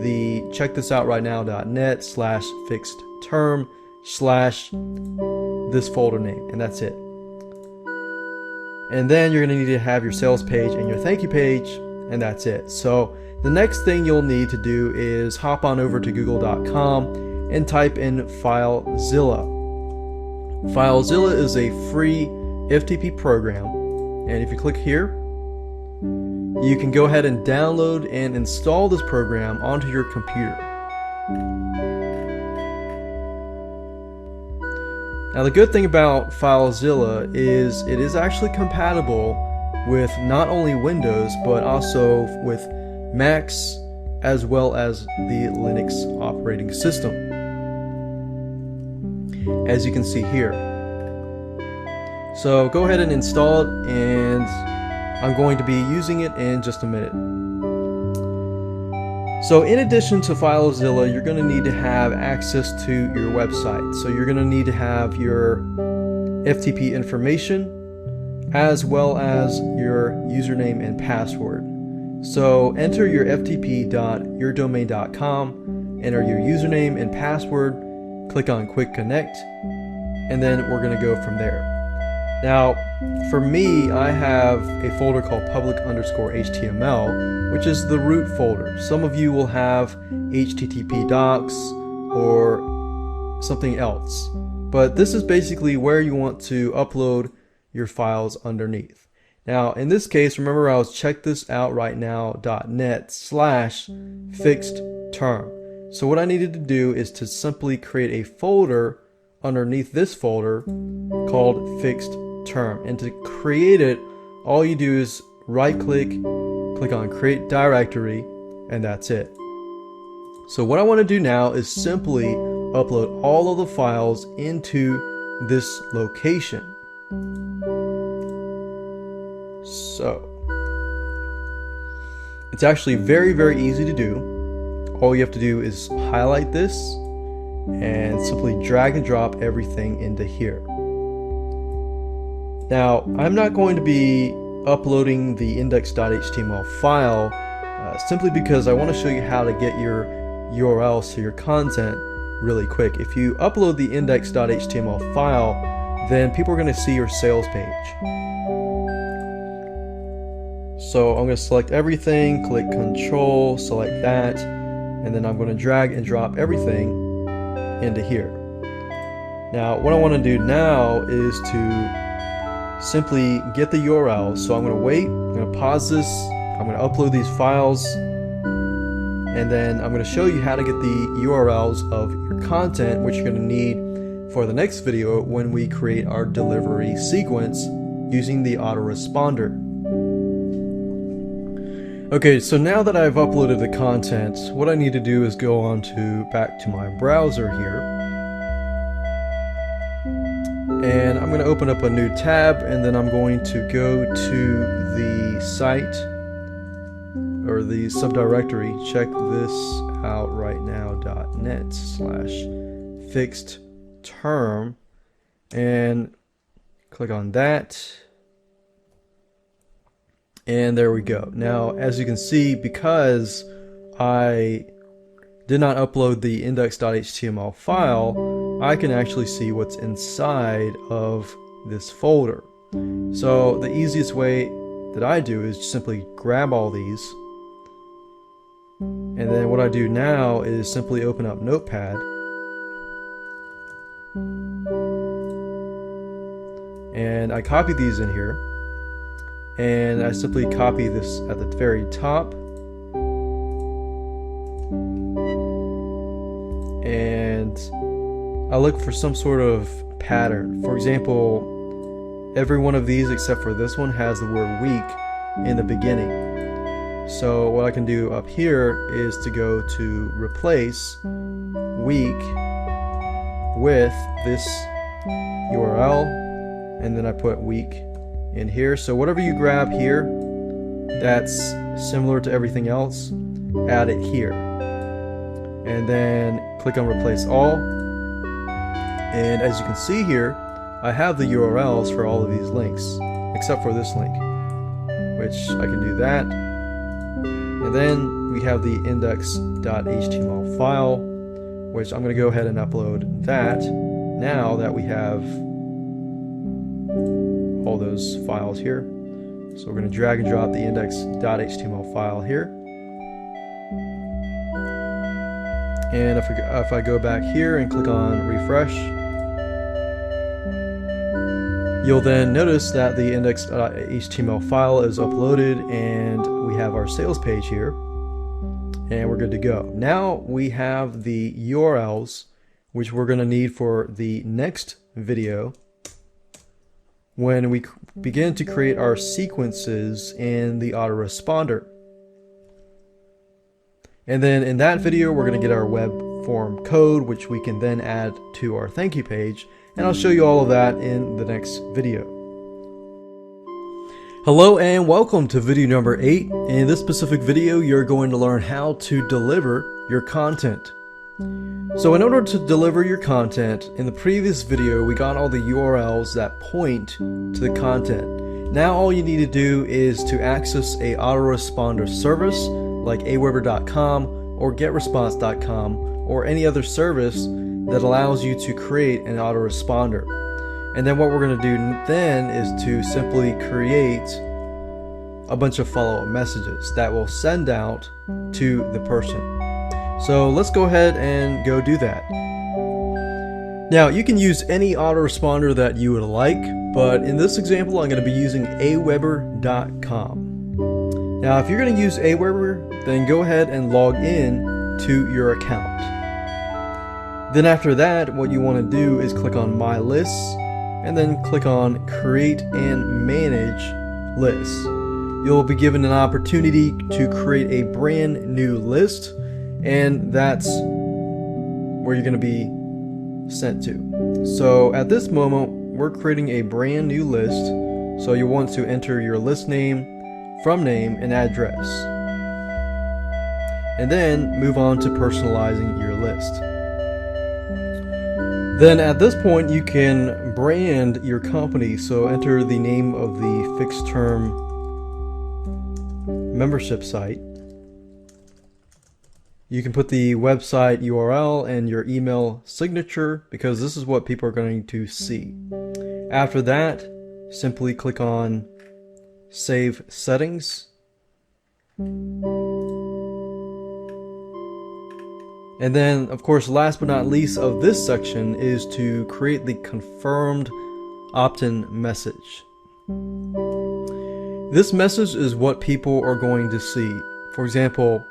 Speaker 1: the checkthisout.right-now.net/fixed-term/ this folder name, and that's it. And then you're going to need to have your sales page and your thank you page, and that's it. So the next thing you'll need to do is hop on over to google.com and type in FileZilla. FileZilla is a free FTP program, and if you click here, you can go ahead and download and install this program onto your computer. Now the good thing about FileZilla is it is actually compatible with not only Windows but also with Macs as well as the Linux operating system, as you can see here. So go ahead and install it, and I'm going to be using it in just a minute. So in addition to FileZilla, you're going to need to have access to your website. So you're going to need to have your FTP information as well as your username and password. So enter your ftp.yourdomain.com, enter your username and password, click on Quick Connect, and then we're going to go from there. Now, for me, I have a folder called public_html, which is the root folder. Some of you will have HTTP docs or something else, but this is basically where you want to upload your files underneath. Now, in this case, remember I was checkthisout.right-now.net/fixed-term. So what I needed to do is to simply create a folder underneath this folder called fixed term. And to create it, all you do is right click, click on create directory, and that's it. So what I want to do now is simply upload all of the files into this location. So it's actually very easy to do. All you have to do is highlight this and simply drag and drop everything into here. Now, I'm not going to be uploading the index.html file simply because I want to show you how to get your URLs to your content really quick. If you upload the index.html file, then people are going to see your sales page. So I'm going to select everything, click Control, select that, and then I'm going to drag and drop everything into here. Now, what I want to do now is to simply get the URL. So I'm going to wait, I'm going to pause this, I'm going to upload these files, and then I'm going to show you how to get the URLs of your content, which you're going to need for the next video when we create our delivery sequence using the autoresponder. Okay, so now that I've uploaded the content, what I need to do is go on back to my browser here. And I'm going to open up a new tab, and then I'm going to go to the site or the subdirectory. Check this out right now, .net/fixed term, and click on that. And there we go. Now, as you can see, because I did not upload the index.html file, I can actually see what's inside of this folder. So the easiest way that I do is simply grab all these, and then what I do now is simply open up Notepad, and I copy these in here, and I simply copy this at the very top, and I look for some sort of pattern. For example, every one of these except for this one has the word week in the beginning. So what I can do up here is to go to replace week with this URL, and then I put week in here. So whatever you grab here that's similar to everything else, add it here, and then click on replace all. And as you can see here, I have the URLs for all of these links except for this link, which I can do that. And then we have the index.html file, which I'm going to go ahead and upload that now that we have all those files here. So we're going to drag and drop the index.html file here. And if I go back here and click on refresh, you'll then notice that the index.html file is uploaded and we have our sales page here, and we're good to go. Now we have the URLs which we're going to need for the next video when we begin to create our sequences in the autoresponder. And then in that video, we're going to get our web form code, which we can then add to our thank you page. And I'll show you all of that in the next video. Hello and welcome to video number 8. In this specific video, you're going to learn how to deliver your content. So in order to deliver your content, in the previous video, we got all the URLs that point to the content. Now all you need to do is to access a autoresponder service like aweber.com or getresponse.com or any other service that allows you to create an autoresponder. And then what we're going to do then is to simply create a bunch of follow-up messages that will send out to the person. So let's go ahead and go do that. Now you can use any autoresponder that you would like, but in this example I'm going to be using aweber.com. Now if you're going to use Aweber, then go ahead and log in to your account. Then after that, what you want to do is click on My Lists, and then click on Create and Manage Lists. You'll be given an opportunity to create a brand new list, and that's where you're going to be sent to. So at this moment, we're creating a brand new list, so you want to enter your list name, from name, and address. And then move on to personalizing your list. Then at this point, you can brand your company, so enter the name of the fixed term membership site. You can put the website URL and your email signature, because this is what people are going to see. After that, simply click on Save Settings. And then, of course, last but not least of this section is to create the confirmed opt-in message. This message is what people are going to see. For example,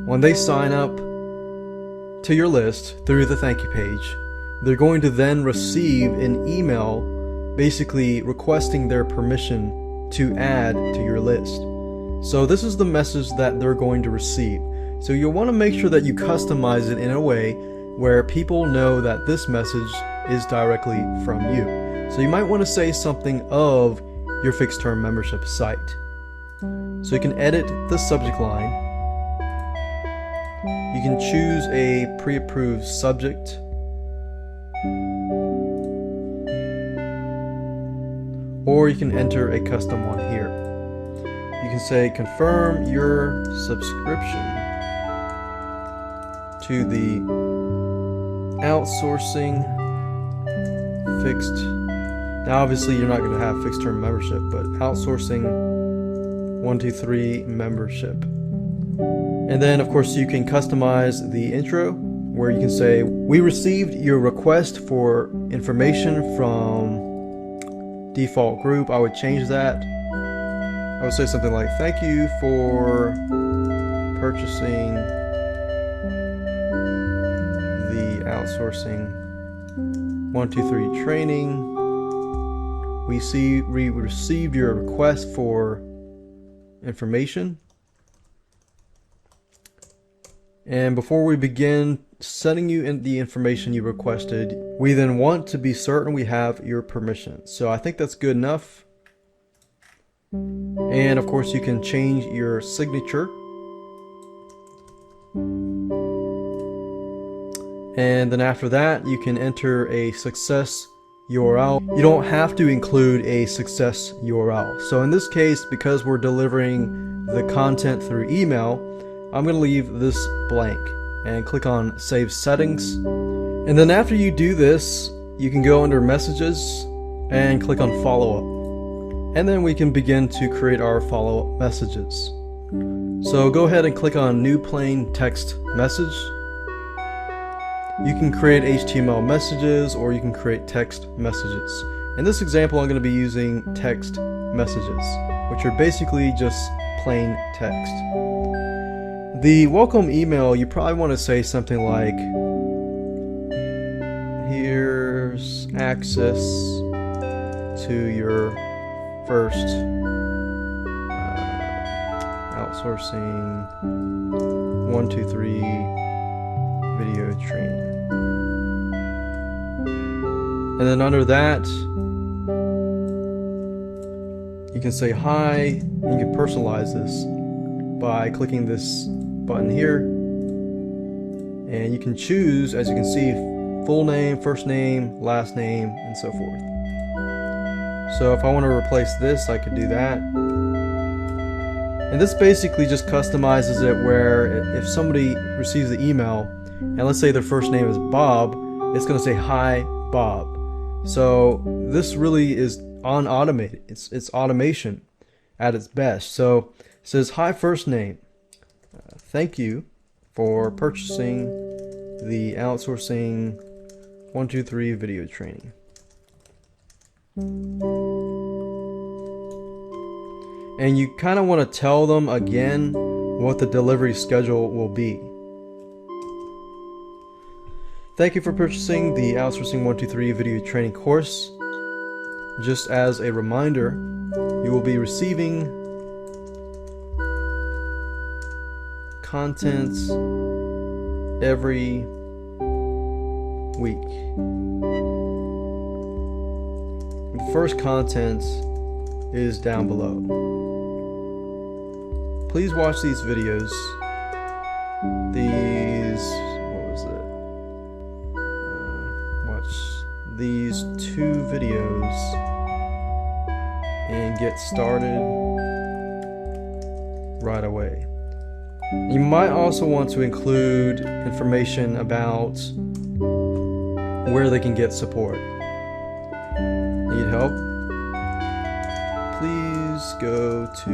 Speaker 1: when they sign up to your list through the thank you page, they're going to then receive an email basically requesting their permission to add to your list. So this is the message that they're going to receive. So you'll want to make sure that you customize it in a way where people know that this message is directly from you. So you might want to say something of your fixed term membership site. So you can edit the subject line. You can choose a pre-approved subject. Or you can enter a custom one here. You can say confirm your subscription to the outsourcing fixed. Now obviously you're not going to have fixed term membership, but outsourcing 123 membership. And then of course you can customize the intro, where you can say, we received your request for information from default group. I would change that. I would say something like, thank you for purchasing the outsourcing 123 training. We received your request for information. And before we begin sending you in the information you requested, we then want to be certain we have your permission. So I think that's good enough. And of course you can change your signature. And then after that, you can enter a success URL. You don't have to include a success URL. So in this case, because we're delivering the content through email, I'm going to leave this blank and click on Save Settings. And then after you do this, you can go under Messages and click on Follow Up. And then we can begin to create our follow-up messages. So go ahead and click on New Plain Text Message. You can create HTML messages or you can create text messages. In this example, I'm going to be using text messages, which are basically just plain text. The welcome email, you probably want to say something like, here's access to your first outsourcing 123 video training. And then under that, you can say hi, and you can personalize this by clicking this button here. And you can choose, as you can see, full name, first name, last name, and so forth. So if I want to replace this, I could do that. And this basically just customizes it where if somebody receives the email, and let's say their first name is Bob, it's going to say, hi, Bob. So this really is automated. It's automation at its best. So it says, hi, first name. Thank you for purchasing the outsourcing 123 video training. And you kind of want to tell them again what the delivery schedule will be. Thank you for purchasing the Outsourcing 123 video training course. Just as a reminder, you will be receiving content every week. The first content is down below. Please watch these videos. Watch these 2 videos and get started right away. You might also want to include information about where they can get support. Need help? Please go to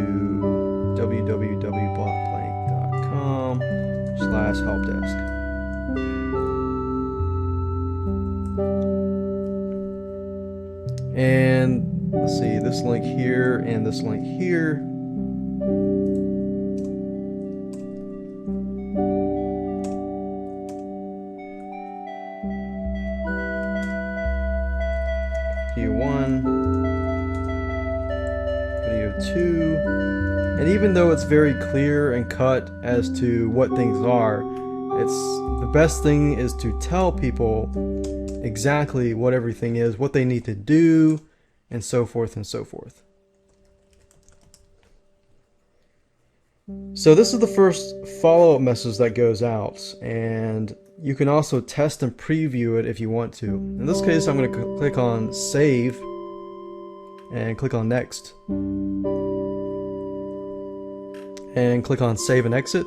Speaker 1: www.blockplank.com/helpdesk. And let's see, this link here and this link here. Video 1, video 2, and even though it's very clear and cut as to what things are, the best thing is to tell people exactly what everything is, what they need to do, and so forth and so forth. So this is the first follow-up message that goes out, and you can also test and preview it if you want to. In this case, I'm going to click on Save and click on Next. And click on Save and Exit.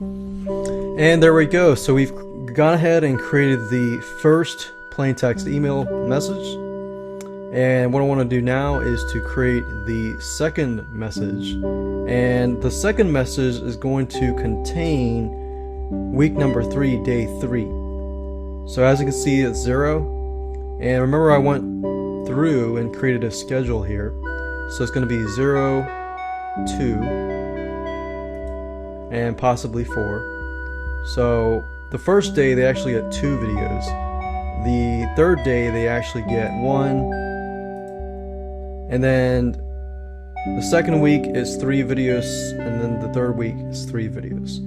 Speaker 1: And there we go. So we've gone ahead and created the first plain text email message. And what I want to do now is to create the second message. And the second message is going to contain week number 3, day 3. So as you can see, it's 0. And remember, I went through and created a schedule here. So it's going to be 0, 2, and possibly 4. So the first day they actually get 2 videos. The third day they actually get 1. And then the second week is 3 videos, and then the third week is 3 videos.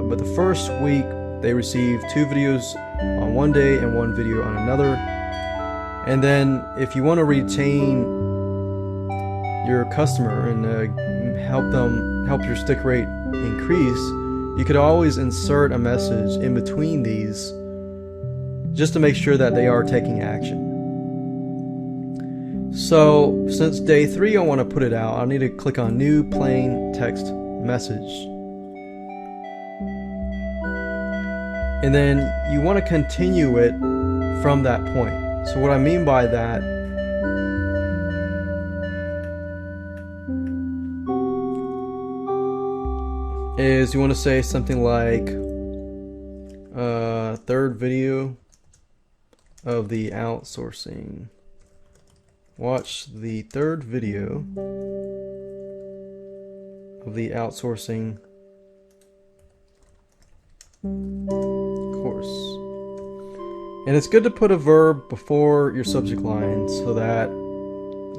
Speaker 1: But the first week they receive 2 videos on one day and 1 video on another. And then if you want to retain your customer and help your stick rate increase, you could always insert a message in between these just to make sure that they are taking action. So since day 3 I want to put it out, I need to click on New Plain Text Message. And then you want to continue it from that point. So what I mean by that is you want to say something like third video of the outsourcing. Watch the third video of the outsourcing course. And it's good to put a verb before your subject line so that,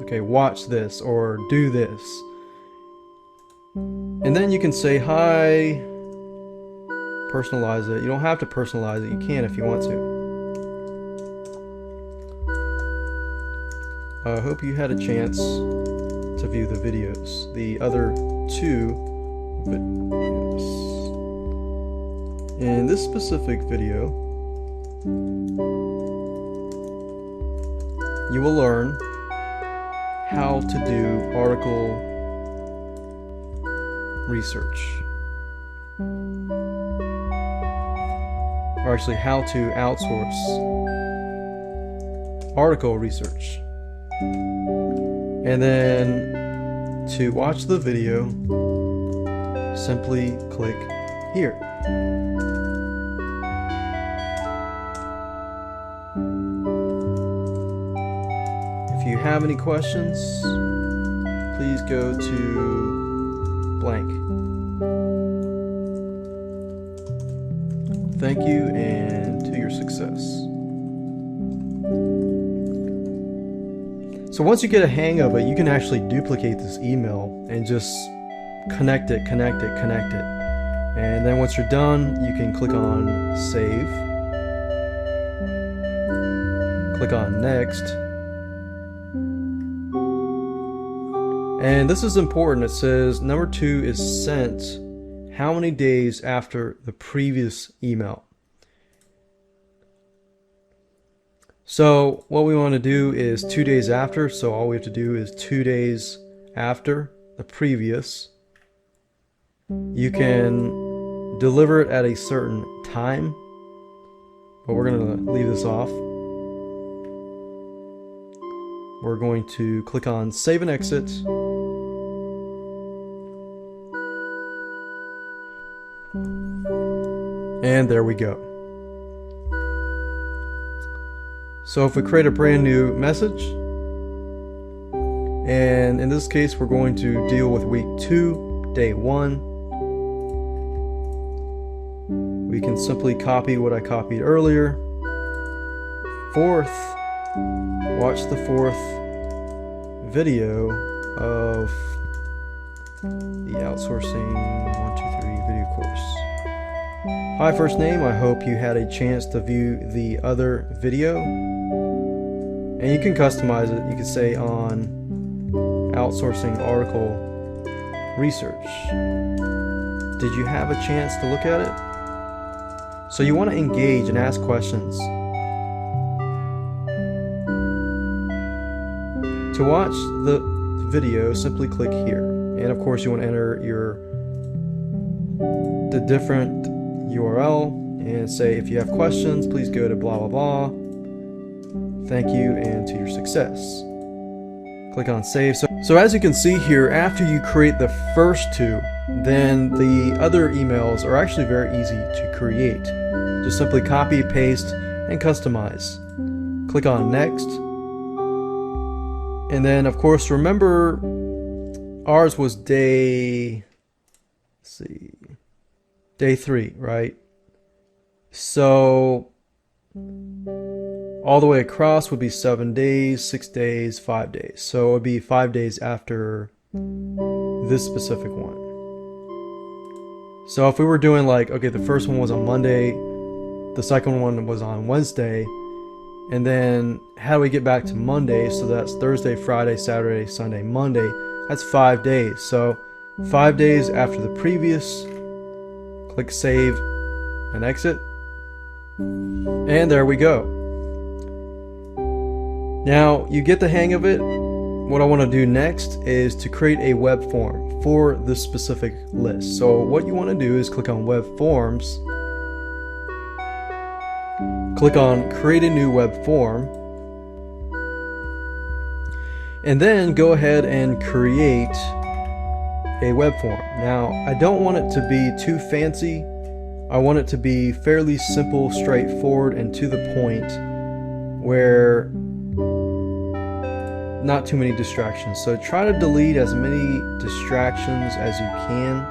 Speaker 1: okay, watch this or do this. And then you can say hi, personalize it. You don't have to personalize it, you can if you want to. I hope you had a chance to view the videos, the other 2 videos. In this specific video, you will learn how to do article research. Or actually, how to outsource article research. And then to watch the video, simply click here. If you have any questions, please go to blank. Thank you, and success. So once you get a hang of it, you can actually duplicate this email and just connect it. And then once you're done, you can click on save, click on next. And this is important. It says number 2 is sent how many days after the previous email. So what we want to do is 2 days after. So all we have to do is 2 days after the previous. You can deliver it at a certain time, but we're going to leave this off. We're going to click on save and exit. And there we go. So if we create a brand new message, and in this case we're going to deal with week 2, day 1. We can simply copy what I copied earlier. 4th, watch the 4th video of the outsourcing 123 video course. Hi, first name. I hope you had a chance to view the other video. And you can customize it. You can say on outsourcing article research. Did you have a chance to look at it? So you want to engage and ask questions. To watch the video, simply click here. And of course you want to enter the different URL and say, if you have questions, please go to blah blah blah. Thank you and to your success. Click on save. So as you can see here, after you create the first 2, then the other emails are actually very easy to create. Just simply copy, paste, and customize. Click on next. And then of course remember ours was day 3, right? So all the way across would be 7 days, 6 days, 5 days. So it would be 5 days after this specific one. So if we were doing like, okay, the first one was on Monday, the second one was on Wednesday, and then how do we get back to Monday? So that's Thursday, Friday, Saturday, Sunday, Monday. That's 5 days. So 5 days after the previous, click save and exit. And there we go. Now you get the hang of it. What I want to do next is to create a web form for this specific list. So what you want to do is click on web forms. Click on create a new web form. And then go ahead and create a web form. Now, I don't want it to be too fancy. I want it to be fairly simple, straightforward, and to the point where not too many distractions. So try to delete as many distractions as you can.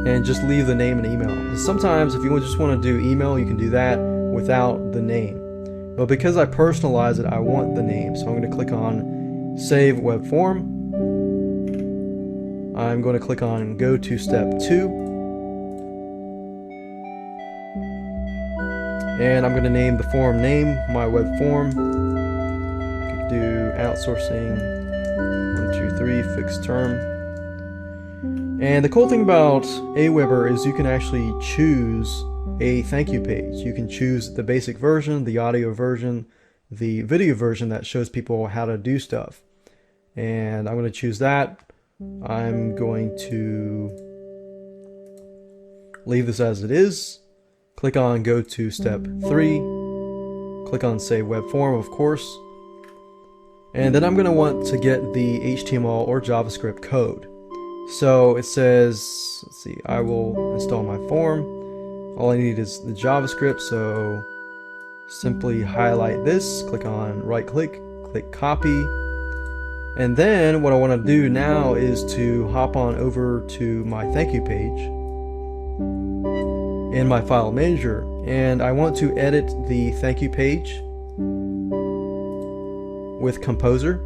Speaker 1: And just leave the name and email. And sometimes if you just want to do email, you can do that without the name. But because I personalize it, I want the name. So I'm going to click on Save Web Form. I'm going to click on Go to Step 2. And I'm going to name the form name, my web form. I could do outsourcing 123 fixed term. And the cool thing about Aweber is you can actually choose a thank you page. You can choose the basic version, the audio version, the video version that shows people how to do stuff. And I'm going to choose that. I'm going to leave this as it is. Click on Go to Step 3. Click on Save Web Form, of course. And then I'm going to want to get the HTML or JavaScript code. So it says, let's see, I will install my form. All I need is the JavaScript, so simply highlight this, click on right click, click copy, And then what I want to do now is to hop on over to my thank you page in my file manager, and I want to edit the thank you page with Composer.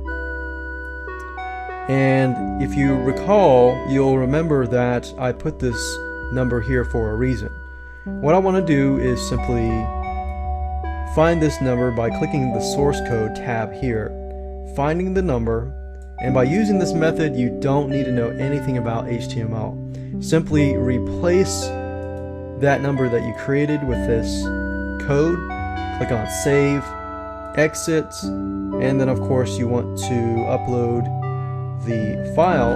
Speaker 1: And if you recall, you'll remember that I put this number here for a reason. What I want to do is simply find this number by clicking the source code tab here, finding the number, and by using this method you don't need to know anything about HTML. Simply replace that number that you created with this code, click on save, exit, and then of course you want to upload the file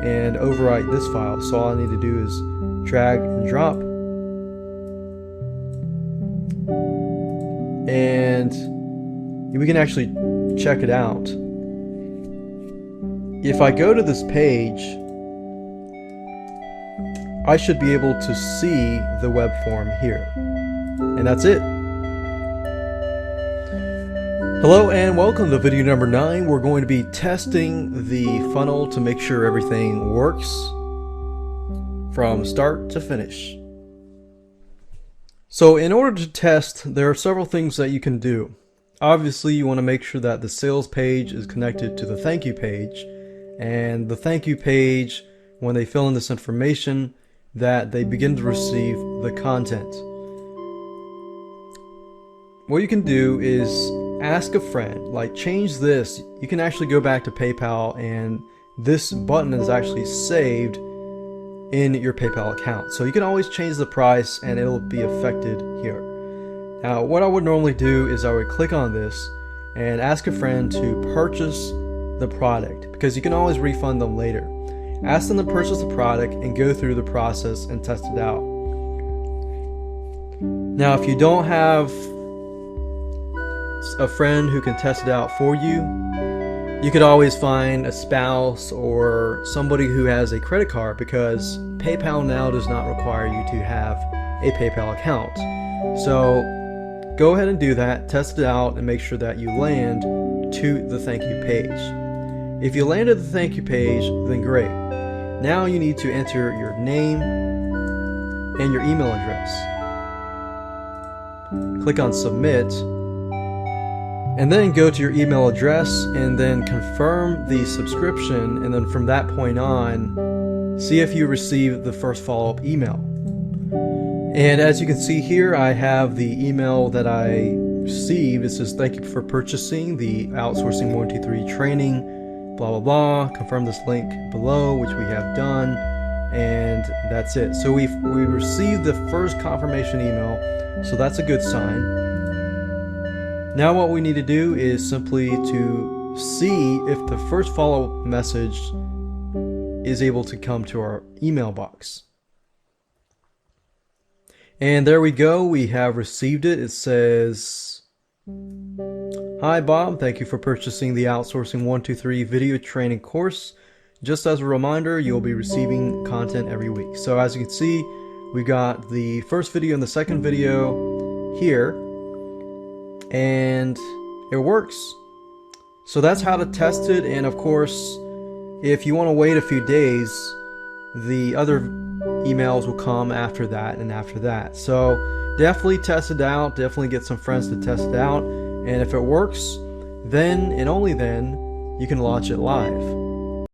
Speaker 1: and overwrite this file. So all I need to do is drag and drop, and we can actually check it out. If I go to this page, I should be able to see the web form here. And that's it. Hello and welcome to video number 9. We're going to be testing the funnel to make sure everything works from start to finish. So in order to test, there are several things that you can do. Obviously, you want to make sure that the sales page is connected to the thank you page, and the thank you page, when they fill in this information, that they begin to receive the content. What you can do is ask a friend, like change this. You can actually go back to PayPal, and this button is actually saved in your PayPal account. So you can always change the price and it'll be affected here. Now, what I would normally do is I would click on this and ask a friend to purchase the product, because you can always refund them later. Ask them to purchase the product and go through the process and test it out. Now, if you don't have a friend who can test it out for you, you could always find a spouse or somebody who has a credit card, because PayPal now does not require you to have a PayPal account. So go ahead and do that, test it out, and make sure that you land to the thank you page. If you landed the thank you page, then great. Now you need to enter your name and your email address. Click on submit, and then go to your email address and then confirm the subscription, and then from that point on, see if you receive the first follow-up email. And as you can see here, I have the email that I received. It says, "Thank you for purchasing the outsourcing 123 training, blah blah blah. Confirm this link below," which we have done, and that's it. So we received the first confirmation email, so that's a good sign. Now what we need to do is simply to see if the first follow-up message is able to come to our email box. And there we go, we have received it. It says, "Hi Bob, thank you for purchasing the Outsourcing 123 video training course. Just as a reminder, you'll be receiving content every week." So as you can see, we got the first video and the second video here, and it works. So that's how to test it. And of course, if you want to wait a few days, the other emails will come after that and after that. So definitely test it out, definitely get some friends to test it out, and if it works, then and only then you can launch it live.